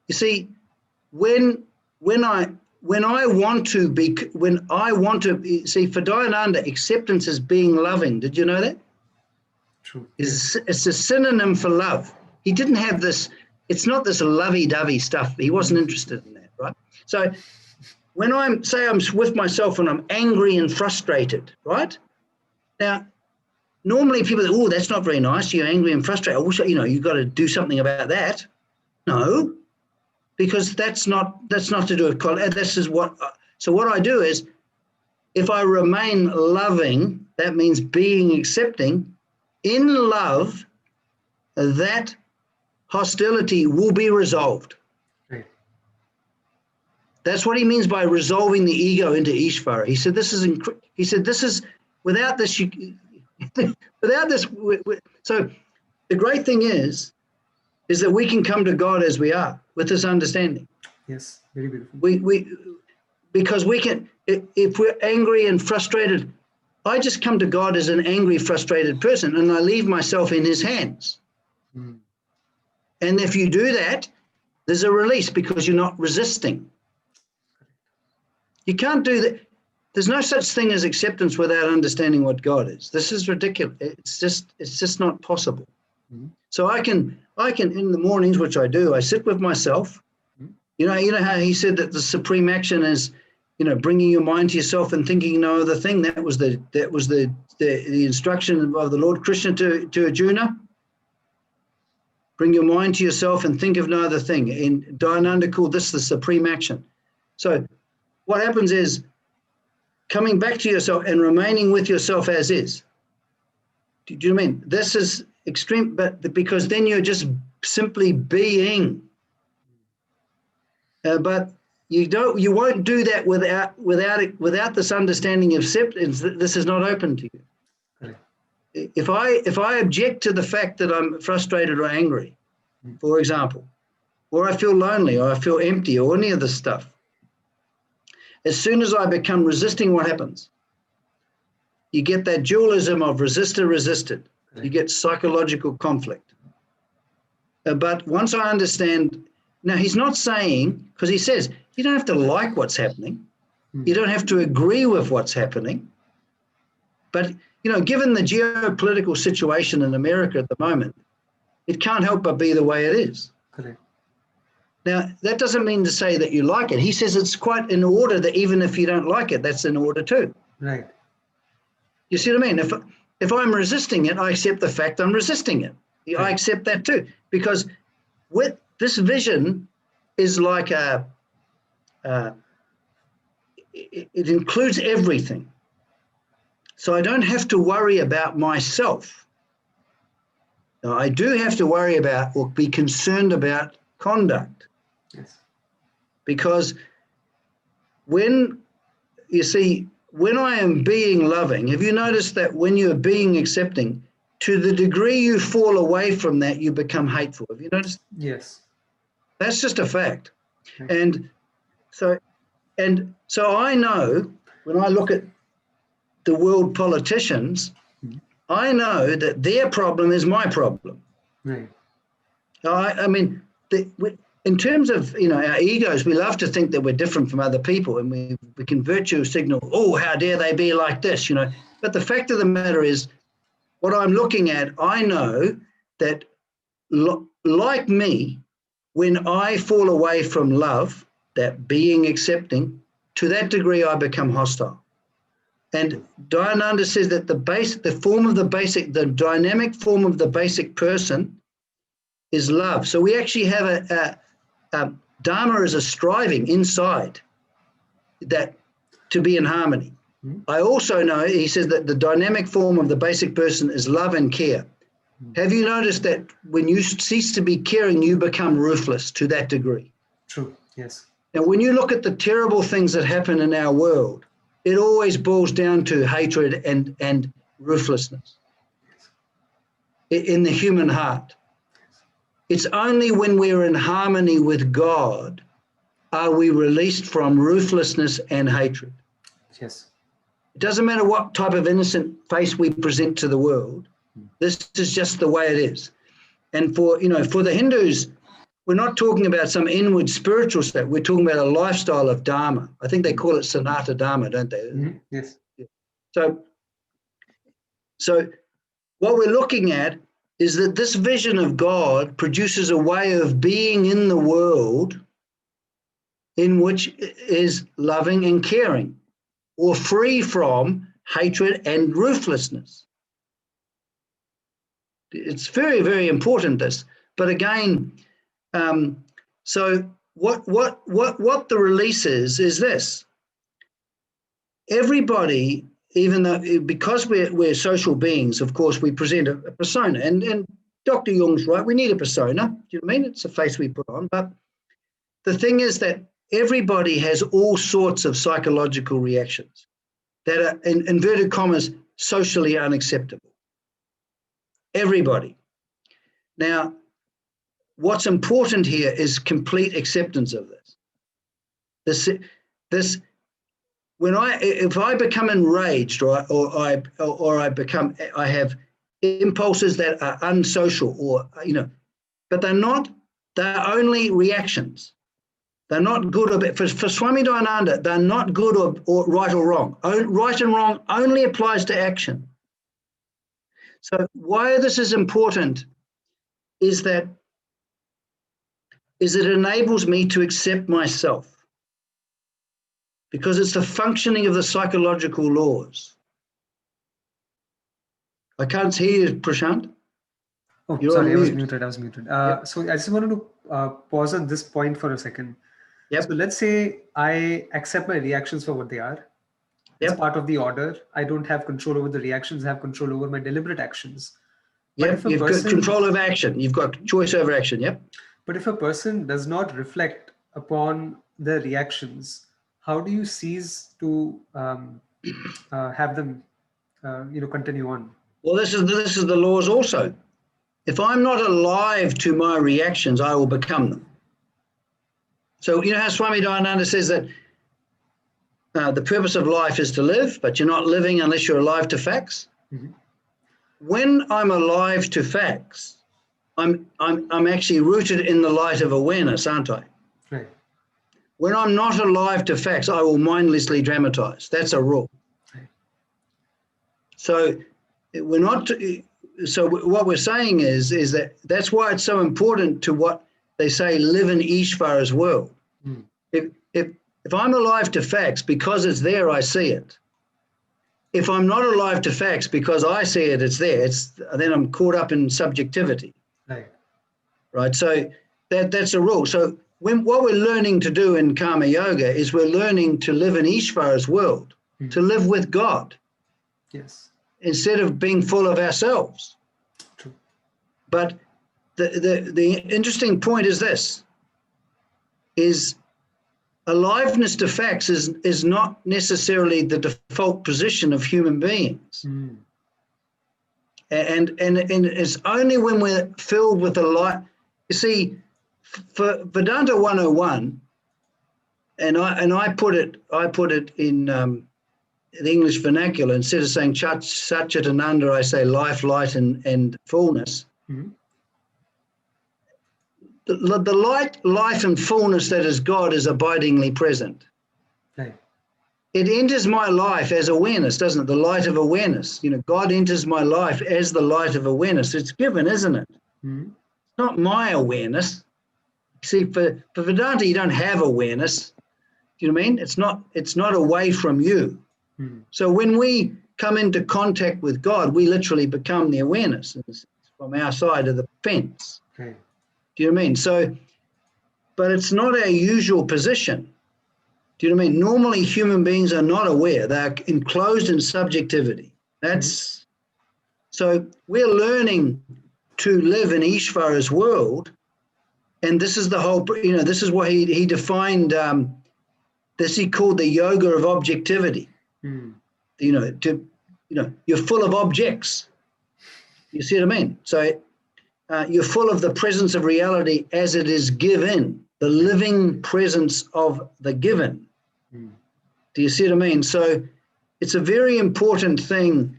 Speaker 2: see, when I want to see, for Dayananda, acceptance is being loving. Did you know that?
Speaker 1: True.
Speaker 2: It's a synonym for love. He didn't have this, it's not this lovey-dovey stuff. He wasn't interested in that, right? So when I'm with myself and I'm angry and frustrated, right? Now, normally people say, oh, that's not very nice. You're angry and frustrated. I wish, you've got to do something about that. No, because that's not to do with, this is what, so what I do is, if I remain loving, that means being accepting. In love, that hostility will be resolved.
Speaker 1: Right.
Speaker 2: That's what he means by resolving the ego into Ishvara. He said, without this, without this. So the great thing is that we can come to God as we are with this understanding.
Speaker 1: Yes, very beautiful.
Speaker 2: Because we can, if we're angry and frustrated, I just come to God as an angry, frustrated person, and I leave myself in his hands. And if you do that, there's a release because you're not resisting. You can't do that. There's no such thing as acceptance without understanding what God is. This is ridiculous. It's just not possible. So I can in the mornings, which I do, I sit with myself. You know how he said that the supreme action is, bringing your mind to yourself and thinking no other thing. That was the instruction of the Lord Krishna to Arjuna. Bring your mind to yourself and think of no other thing. And Dayananda called this the supreme action. So what happens is coming back to yourself and remaining with yourself as is. Do you know what I mean? This is extreme, but because then you're just simply being. But you won't do that without this understanding of acceptance. This is not open to you.
Speaker 1: Right.
Speaker 2: If I object to the fact that I'm frustrated or angry, for example, or I feel lonely or I feel empty or any of this stuff, as soon as I become resisting, what happens? You get that dualism of resistor resisted. You get psychological conflict. But once I understand, now he's not saying, because he says, you don't have to like what's happening. You don't have to agree with what's happening. But, given the geopolitical situation in America at the moment, it can't help but be the way it is.
Speaker 1: Correct.
Speaker 2: Now, that doesn't mean to say that you like it. He says it's quite in order that even if you don't like it, that's in order too.
Speaker 1: Right.
Speaker 2: You see what I mean? If I'm resisting it, I accept the fact I'm resisting it. I accept that too. Because with this vision is like it includes everything. So I don't have to worry about myself. Now, I do have to worry about or be concerned about conduct.
Speaker 1: Yes.
Speaker 2: Because when I am being loving, have you noticed that when you're being accepting, to the degree you fall away from that, you become hateful? Have you noticed?
Speaker 1: Yes.
Speaker 2: That's just a fact.
Speaker 1: Right.
Speaker 2: And so I know when I look at the world politicians, I know that their problem is my problem.
Speaker 1: Right.
Speaker 2: I mean, in terms of, our egos, we love to think that we're different from other people, and we can virtue signal, oh, how dare they be like this, But the fact of the matter is, what I'm looking at, I know that like me, when I fall away from love, that being accepting, to that degree I become hostile. And Dayananda says that the dynamic form of the basic person is love. So we actually have a Dharma is a striving inside that to be in harmony. I also know, he says that the dynamic form of the basic person is love and care. Have you noticed that when you cease to be caring, you become ruthless to that degree?
Speaker 1: True, yes.
Speaker 2: Now, when you look at the terrible things that happen in our world, it always boils down to hatred and ruthlessness in the human heart. It's only when we're in harmony with God are we released from ruthlessness and hatred.
Speaker 1: Yes.
Speaker 2: It doesn't matter what type of innocent face we present to the world. This is just the way it is. And for the Hindus, we're not talking about some inward spiritual state. We're talking about a lifestyle of Dharma. I think they call it Sanata Dharma, don't they?
Speaker 1: Mm-hmm. Yes.
Speaker 2: So what we're looking at is that this vision of God produces a way of being in the world in which is loving and caring, or free from hatred and ruthlessness. It's very, very important, this. But again, so what the release is this. Everybody, even though, because we're social beings, of course, we present a persona. And Dr. Jung's right, we need a persona. Do you know what I mean? It's a face we put on. But the thing is that everybody has all sorts of psychological reactions that are, in inverted commas, socially unacceptable. Everybody. Now, what's important here is complete acceptance of this. If I become enraged, or I have impulses that are unsocial, or but they're only reactions. They're not good or bad. For Swami Dayananda, they're not good or right or wrong. Right and wrong only applies to action. So why this is important is that it enables me to accept myself, because it's the functioning of the psychological laws. I can't hear you, Prashant.
Speaker 1: Oh,
Speaker 2: You're
Speaker 1: sorry,
Speaker 2: on
Speaker 1: I was
Speaker 2: mute.
Speaker 1: muted.
Speaker 2: Yep.
Speaker 1: So I just wanted to pause on this point for a second.
Speaker 2: Yep.
Speaker 1: So let's say I accept my reactions for what they are. It's
Speaker 2: Yep.
Speaker 1: part of the order. I don't have control over the reactions. I have control over my deliberate actions.
Speaker 2: Yep. You've got control of action. You've got choice over action. Yep.
Speaker 1: But if a person does not reflect upon their reactions, how do you cease to have them, continue on?
Speaker 2: Well, this is the laws also. If I'm not alive to my reactions, I will become them. So you know how Swami Dayananda says that the purpose of life is to live, but you're not living unless you're alive to facts.
Speaker 1: Mm-hmm.
Speaker 2: When I'm alive to facts, I'm actually rooted in the light of awareness, aren't I?
Speaker 1: Right.
Speaker 2: When I'm not alive to facts, I will mindlessly dramatize. That's a rule.
Speaker 1: Right.
Speaker 2: So we're not. So what we're saying is that that's why it's so important to what they say, live in Ishvara's world.
Speaker 1: Mm.
Speaker 2: If I'm alive to facts because it's there, I see it. If I'm not alive to facts because I see it, it's there. Then I'm caught up in subjectivity. Right. So that's a rule. So what we're learning to do in Karma Yoga is we're learning to live in Ishvara's world, to live with God.
Speaker 1: Yes.
Speaker 2: Instead of being full of ourselves.
Speaker 1: True.
Speaker 2: But the interesting point is this, is aliveness to facts is not necessarily the default position of human beings. Mm. And it's only when we're filled with the light. You see, for Vedanta 101, and I put it in the English vernacular, instead of saying Satchitananda, I say life, light, and fullness. Mm-hmm. the light, life, and fullness that is God is abidingly present.
Speaker 1: Right.
Speaker 2: It enters my life as awareness, doesn't it? The light of awareness. God enters my life as the light of awareness. It's given, isn't it?
Speaker 1: Mm-hmm.
Speaker 2: It's not my awareness. See, for Vedanta, you don't have awareness. Do you know what I mean? It's not away from you.
Speaker 1: Mm-hmm.
Speaker 2: So when we come into contact with God, we literally become the awareness from our side of the fence.
Speaker 1: Right.
Speaker 2: Do you know what I mean? So, but it's not our usual position. Do you know what I mean? Normally, human beings are not aware. They're enclosed in subjectivity. That's so we're learning to live in Ishvara's world, and this is the whole. This is what he defined. This he called the yoga of objectivity.
Speaker 1: Mm.
Speaker 2: You're full of objects. You see what I mean? So you're full of the presence of reality as it is given, the living presence of the given.
Speaker 1: Mm.
Speaker 2: Do you see what I mean? So it's a very important thing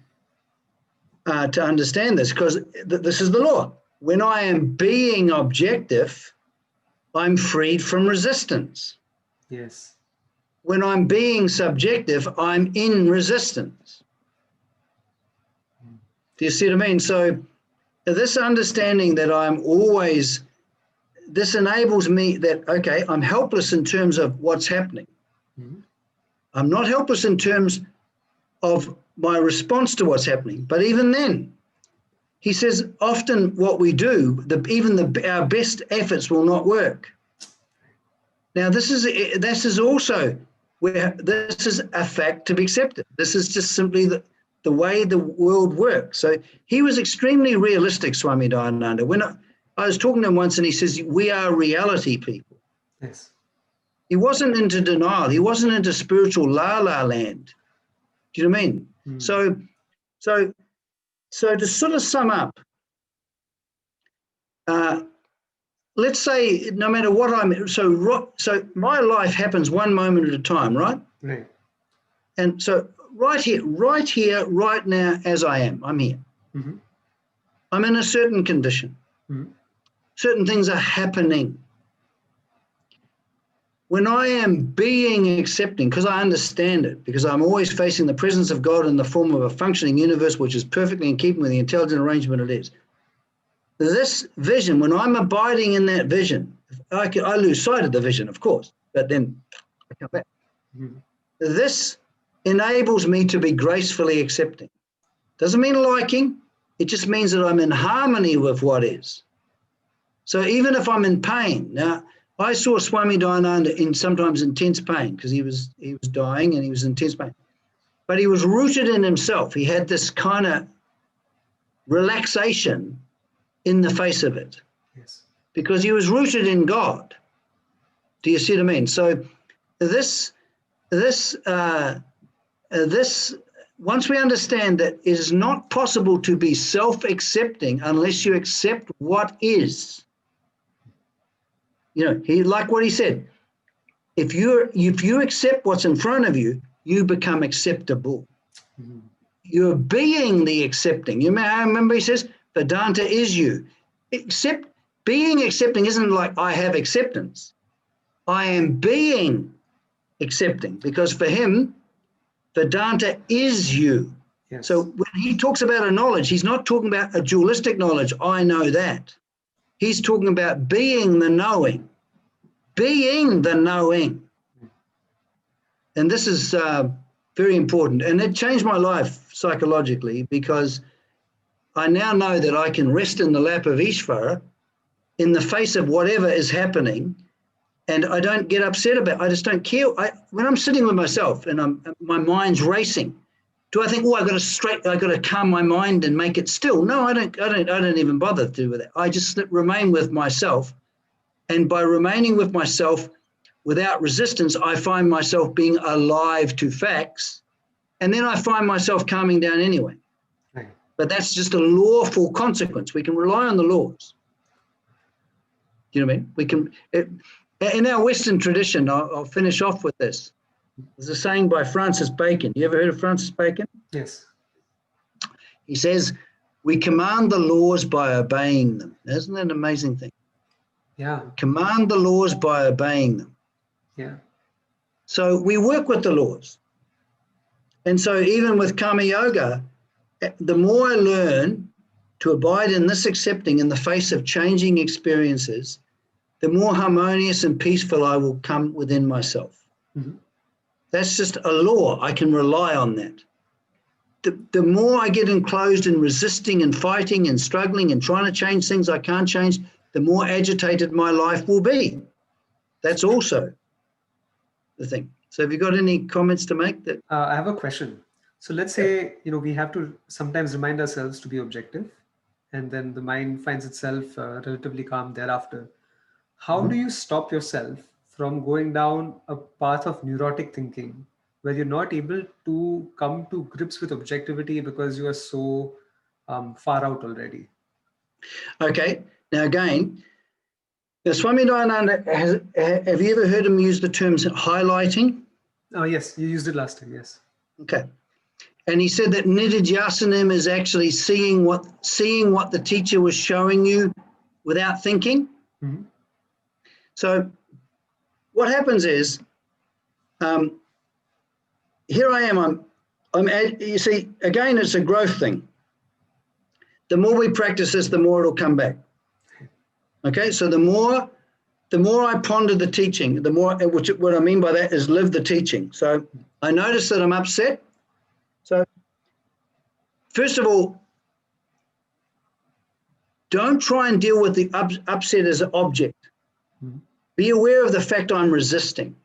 Speaker 2: to understand this, because this is the law. When I am being objective, I'm freed from resistance.
Speaker 1: Yes.
Speaker 2: When I'm being subjective, I'm in resistance. Do you see what I mean? So this understanding that this enables me that, okay, I'm helpless in terms of what's happening.
Speaker 1: Mm-hmm.
Speaker 2: I'm not helpless in terms of my response to what's happening. But even then, he says, often what we do, our best efforts will not work. Now, this is also where this is a fact to be accepted. This is just simply the way the world works. So he was extremely realistic, Swami Dayananda. When I was talking to him once, and he says, we are reality people.
Speaker 1: Yes.
Speaker 2: He wasn't into denial. He wasn't into spiritual la-la land. Do you know what I mean?
Speaker 1: Mm.
Speaker 2: So to sort of sum up, let's say no matter what so my life happens one moment at a time, right?
Speaker 1: Right.
Speaker 2: And so right here, right now, as I am, I'm here.
Speaker 1: Mm-hmm.
Speaker 2: I'm in a certain condition.
Speaker 1: Mm-hmm.
Speaker 2: Certain things are happening. When I am being accepting, because I understand it, because I'm always facing the presence of God in the form of a functioning universe, which is perfectly in keeping with the intelligent arrangement it is. This vision, when I'm abiding in that vision, I lose sight of the vision, of course, but then I come back.
Speaker 1: Mm-hmm.
Speaker 2: This enables me to be gracefully accepting. Doesn't mean liking. It just means that I'm in harmony with what is. So even if I'm in pain, now I saw Swami Dayananda in sometimes intense pain, because he was dying and he was in intense pain. But he was rooted in himself. He had this kind of relaxation in the face of it.
Speaker 1: Yes.
Speaker 2: Because he was rooted in God. Do you see what I mean? So this once we understand that it is not possible to be self-accepting unless you accept what is. He, like what he said, if you accept what's in front of you, you become acceptable.
Speaker 1: Mm-hmm.
Speaker 2: You're being the accepting. You may remember he says, Vedanta is you. Being accepting isn't like I have acceptance. I am being accepting, because for him, Vedanta is you.
Speaker 1: Yes.
Speaker 2: So when he talks about a knowledge, he's not talking about a dualistic knowledge. I know that. He's talking about being the knowing. Being the knowing. And this is very important. And it changed my life psychologically, because I now know that I can rest in the lap of Ishvara in the face of whatever is happening, and I don't get upset about it. I just don't care. When I'm sitting with myself and my mind's racing, do I think, oh, I got to calm my mind and make it still? No, I don't even bother to do with it. I just remain with myself. And by remaining with myself without resistance, I find myself being alive to facts. And then I find myself calming down anyway.
Speaker 1: Right.
Speaker 2: But that's just a lawful consequence. We can rely on the laws. Do you know what I mean? We can, in our Western tradition, I'll finish off with this. There's a saying by Francis Bacon. You ever heard of Francis Bacon?
Speaker 1: Yes.
Speaker 2: He says, we command the laws by obeying them. Isn't that an amazing thing?
Speaker 1: Yeah.
Speaker 2: Command the laws by obeying them.
Speaker 1: Yeah.
Speaker 2: So we work with the laws. And so even with karma yoga, the more I learn to abide in this accepting in the face of changing experiences, the more harmonious and peaceful I will come within myself.
Speaker 1: Mhm.
Speaker 2: That's just a law. I can rely on that. The more I get enclosed in resisting and fighting and struggling and trying to change things I can't change, the more agitated my life will be. That's also the thing. So have you got any comments to make? That
Speaker 1: I have a question. So let's say, we have to sometimes remind ourselves to be objective, and then the mind finds itself relatively calm thereafter. How do you stop yourself from going down a path of neurotic thinking where you're not able to come to grips with objectivity because you are so far out already?
Speaker 2: Okay. Now again, Swami Dayananda, have you ever heard him use the terms highlighting?
Speaker 1: Oh, yes, you used it last time. Yes.
Speaker 2: Okay. And he said that nididhyasanam is actually seeing what the teacher was showing you without thinking.
Speaker 1: Mhm.
Speaker 2: So what happens is, here I am. You see, again, it's a growth thing. The more we practice this, the more it'll come back. Okay, so the more I ponder the teaching, the more, what I mean by that is live the teaching. So I notice that I'm upset. So first of all, don't try and deal with the upset as an object.
Speaker 1: Mhm.
Speaker 2: Be aware of the fact I'm resisting.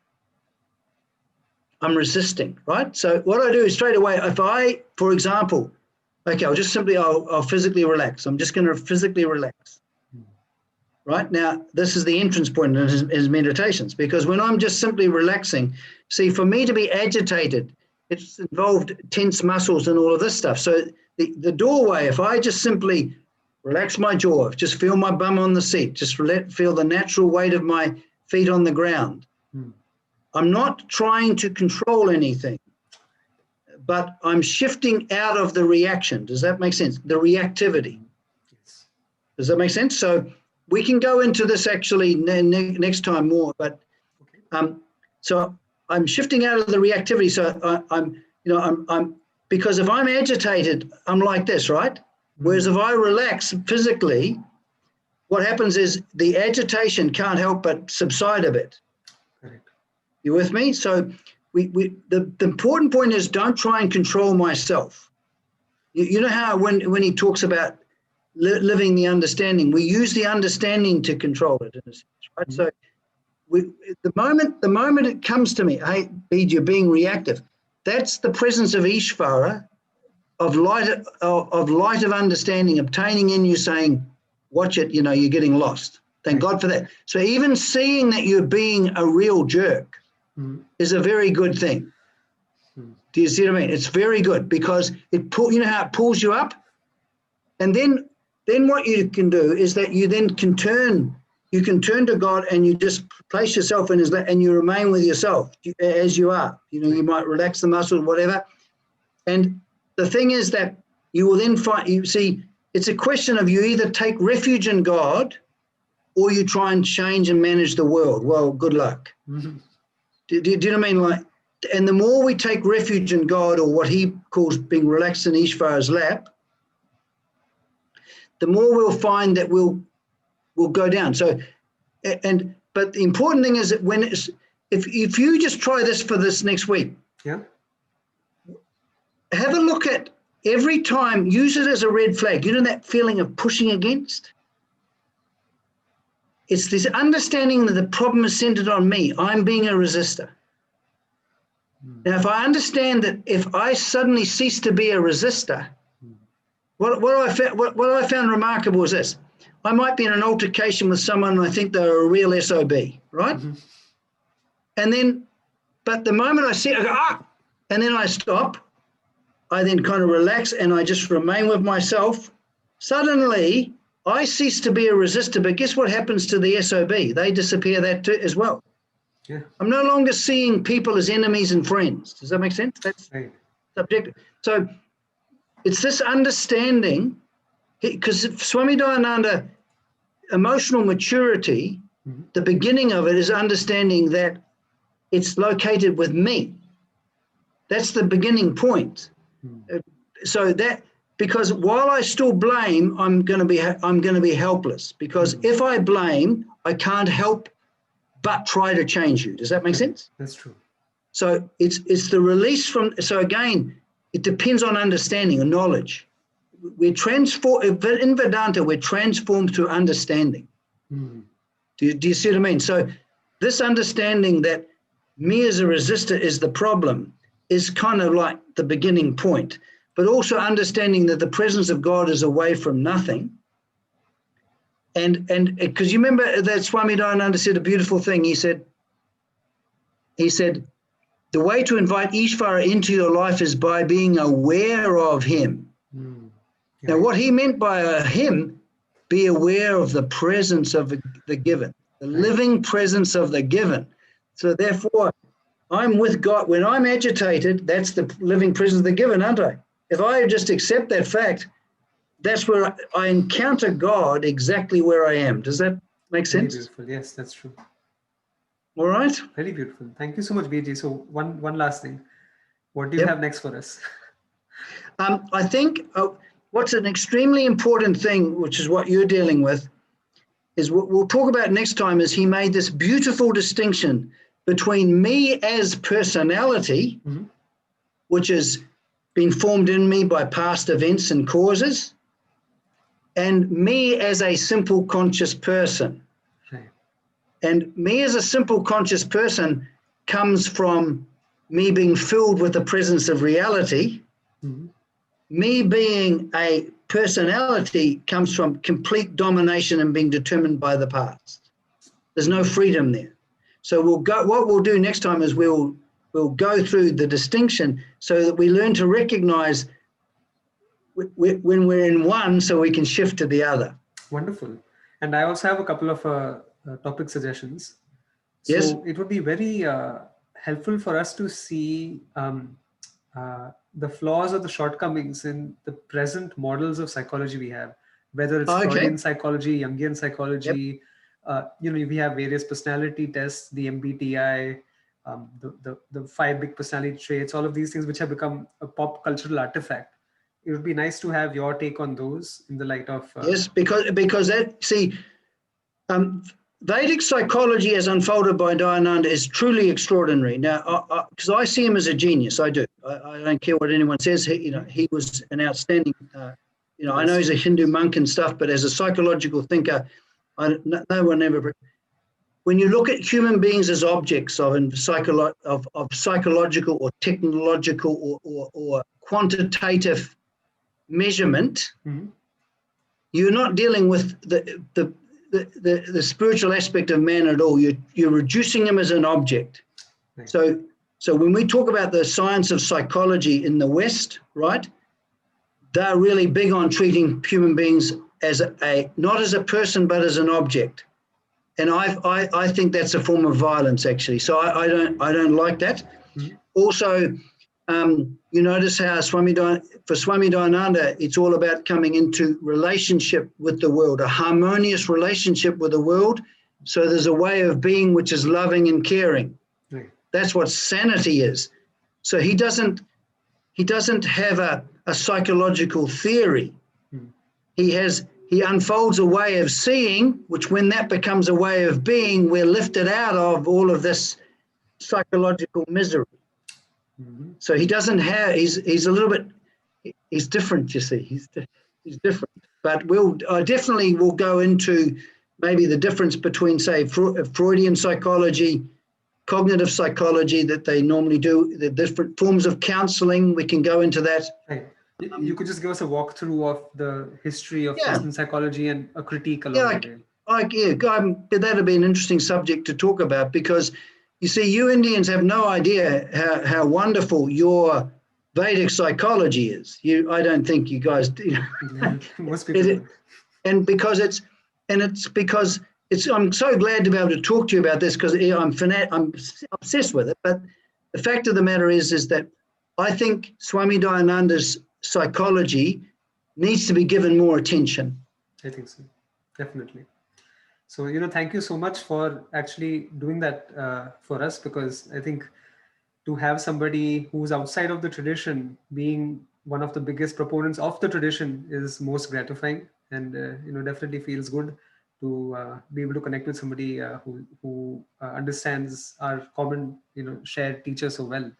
Speaker 2: I'm resisting, right? So what I do is straight away, if I, for example, okay, I'll physically relax. I'm just going to physically relax. Right now, this is the entrance point in his meditations, because when I'm just simply relaxing, see, for me to be agitated, it's involved tense muscles and all of this stuff. So the doorway, if I just simply relax my jaw, just feel my bum on the seat, just feel the natural weight of my feet on the ground. I'm not trying to control anything, but I'm shifting out of the reaction. Does that make sense? The reactivity.
Speaker 1: Yes.
Speaker 2: Does that make sense? So we can go into this actually next time more, but so I'm shifting out of the reactivity. So I'm because if I'm agitated, I'm like this, right? Whereas if I relax physically, what happens is the agitation can't help but subside a bit.
Speaker 1: Correct.
Speaker 2: You with me? So the important point is don't try and control myself. You know how when he talks about living the understanding, we use the understanding to control it in a sense, right? So the moment it comes to me, hey, Bede, you're being reactive. That's the presence of Ishvara, of light of understanding, obtaining in you, saying, watch it, you're getting lost. Thank God for that. So even seeing that you're being a real jerk is a very good thing. Do you see what I mean? It's very good because you know how it pulls you up? And then what you can do is that you then can turn to God and you just place yourself in his lap and you remain with yourself as you are. You might relax the muscles, whatever. And the thing is that you will then find, you see, it's a question of you either take refuge in God or you try and change and manage the world. Well, good luck. Do you know what I mean? Like, and the more we take refuge in God, or what he calls being relaxed in Ishvara's lap, the more we'll find that we'll go down. So, but the important thing is that if you just try this for this next week,
Speaker 1: yeah,
Speaker 2: have a look at every time, use it as a red flag. You know that feeling of pushing against? It's this understanding that the problem is centered on me. I'm being a resistor. Now, if I understand that if I suddenly cease to be a resistor, what I found remarkable is this. I might be in an altercation with someone and I think they're a real SOB, right? And then, but the moment I see it, I go, and then I stop, I then kind of relax and I just remain with myself. Suddenly, I cease to be a resistor, but guess what happens to the SOB? They disappear that too as well.
Speaker 1: Yeah.
Speaker 2: I'm no longer seeing people as enemies and friends. Does that make sense? That's
Speaker 1: Right.
Speaker 2: subjective. So it's this understanding, because Swami Dayananda, emotional maturity, the beginning of it is understanding that it's located with me. That's the beginning point. So that, because while I still blame, I'm going to be helpless, because if I blame, I can't help but try to change you. Does that make sense?
Speaker 1: That's true.
Speaker 2: So it's the release from. So again, it depends on understanding and knowledge. In Vedanta, we're transformed through understanding. Do you see what I mean? So this understanding that me as a resistor is the problem is kind of like the beginning point, but also understanding that the presence of God is away from nothing. And because you remember that Swami Dayananda said a beautiful thing. He said, the way to invite Ishvara into your life is by being aware of him. Now, what he meant by him, be aware of the presence of the given, the living presence of the given. So therefore, I'm with God. When I'm agitated, that's the living presence of the given, aren't I? If I just accept that fact, that's where I encounter God exactly where I am. Does that make sense?
Speaker 1: Very beautiful. Yes, that's true.
Speaker 2: All right.
Speaker 1: Very beautiful. Thank you so much, BG. So one last thing. What do you have next for us?
Speaker 2: I think what's an extremely important thing, which is what you're dealing with, is what we'll talk about next time, is he made this beautiful distinction between me as personality, which has been formed in me by past events and causes, and me as a simple conscious person. And me as a simple conscious person comes from me being filled with the presence of reality. Me being a personality comes from complete domination and being determined by the past. There's no freedom there. So what we'll do next time is we'll go through the distinction so that we learn to recognize when we're in one, so we can shift to the other.
Speaker 1: Wonderful. And I also have a couple of topic suggestions. So
Speaker 2: yes,
Speaker 1: it would be very helpful for us to see the flaws or the shortcomings in the present models of psychology we have, whether it's Freudian psychology, Jungian psychology. We have various personality tests, the MBTI, the 5 big personality traits, all of these things which have become a pop cultural artifact. It would be nice to have your take on those in the light of
Speaker 2: yes, because Vedic psychology as unfolded by Dayananda is truly extraordinary. Now, because I see him as a genius, I do. I don't care what anyone says. He was an outstanding. I know he's a Hindu monk and stuff, but as a psychological thinker, no one ever. When you look at human beings as objects of psychological or technological or quantitative measurement, you're not dealing with the spiritual aspect of man at all. You're reducing him as an object.
Speaker 1: Right.
Speaker 2: So when we talk about the science of psychology in the West, right, they're really big on treating human beings as not as a person but as an object, and I think that's a form of violence actually. So I don't like that. Also, you notice how for Swami Dayananda, it's all about coming into relationship with the world, a harmonious relationship with the world. So there's a way of being which is loving and caring.
Speaker 1: Right.
Speaker 2: That's what sanity is. So he doesn't have a psychological theory. He unfolds a way of seeing, which when that becomes a way of being, we're lifted out of all of this psychological misery. So he doesn't have, he's a little bit, he's different, you see, he's different. But I definitely will go into maybe the difference between, say, Freudian psychology, cognitive psychology that they normally do, the different forms of counseling. We can go into that.
Speaker 1: Right. You could just give us a walkthrough of the history of Western psychology and a critique along the way.
Speaker 2: That'd be an interesting subject to talk about, because you see, you Indians have no idea how wonderful your Vedic psychology is. I don't think you guys do.
Speaker 1: Most people
Speaker 2: and because I'm so glad to be able to talk to you about this, because I'm obsessed with it. But the fact of the matter is that I think Swami Dayananda's psychology needs to be given more attention.
Speaker 1: I think so, definitely. So, thank you so much for actually doing that for us, because I think to have somebody who's outside of the tradition being one of the biggest proponents of the tradition is most gratifying, and definitely feels good to be able to connect with somebody who understands our common shared teacher so well.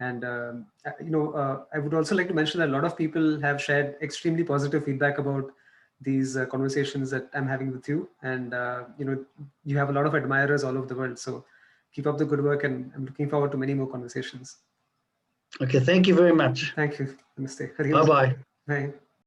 Speaker 1: And I would also like to mention that a lot of people have shared extremely positive feedback about these conversations that I'm having with you, and you have a lot of admirers all over the world. So keep up the good work, and I'm looking forward to many more conversations.
Speaker 2: Okay, thank you very much.
Speaker 1: Thank you. Namaste. Hari Om.
Speaker 2: Bye-bye.
Speaker 1: Bye.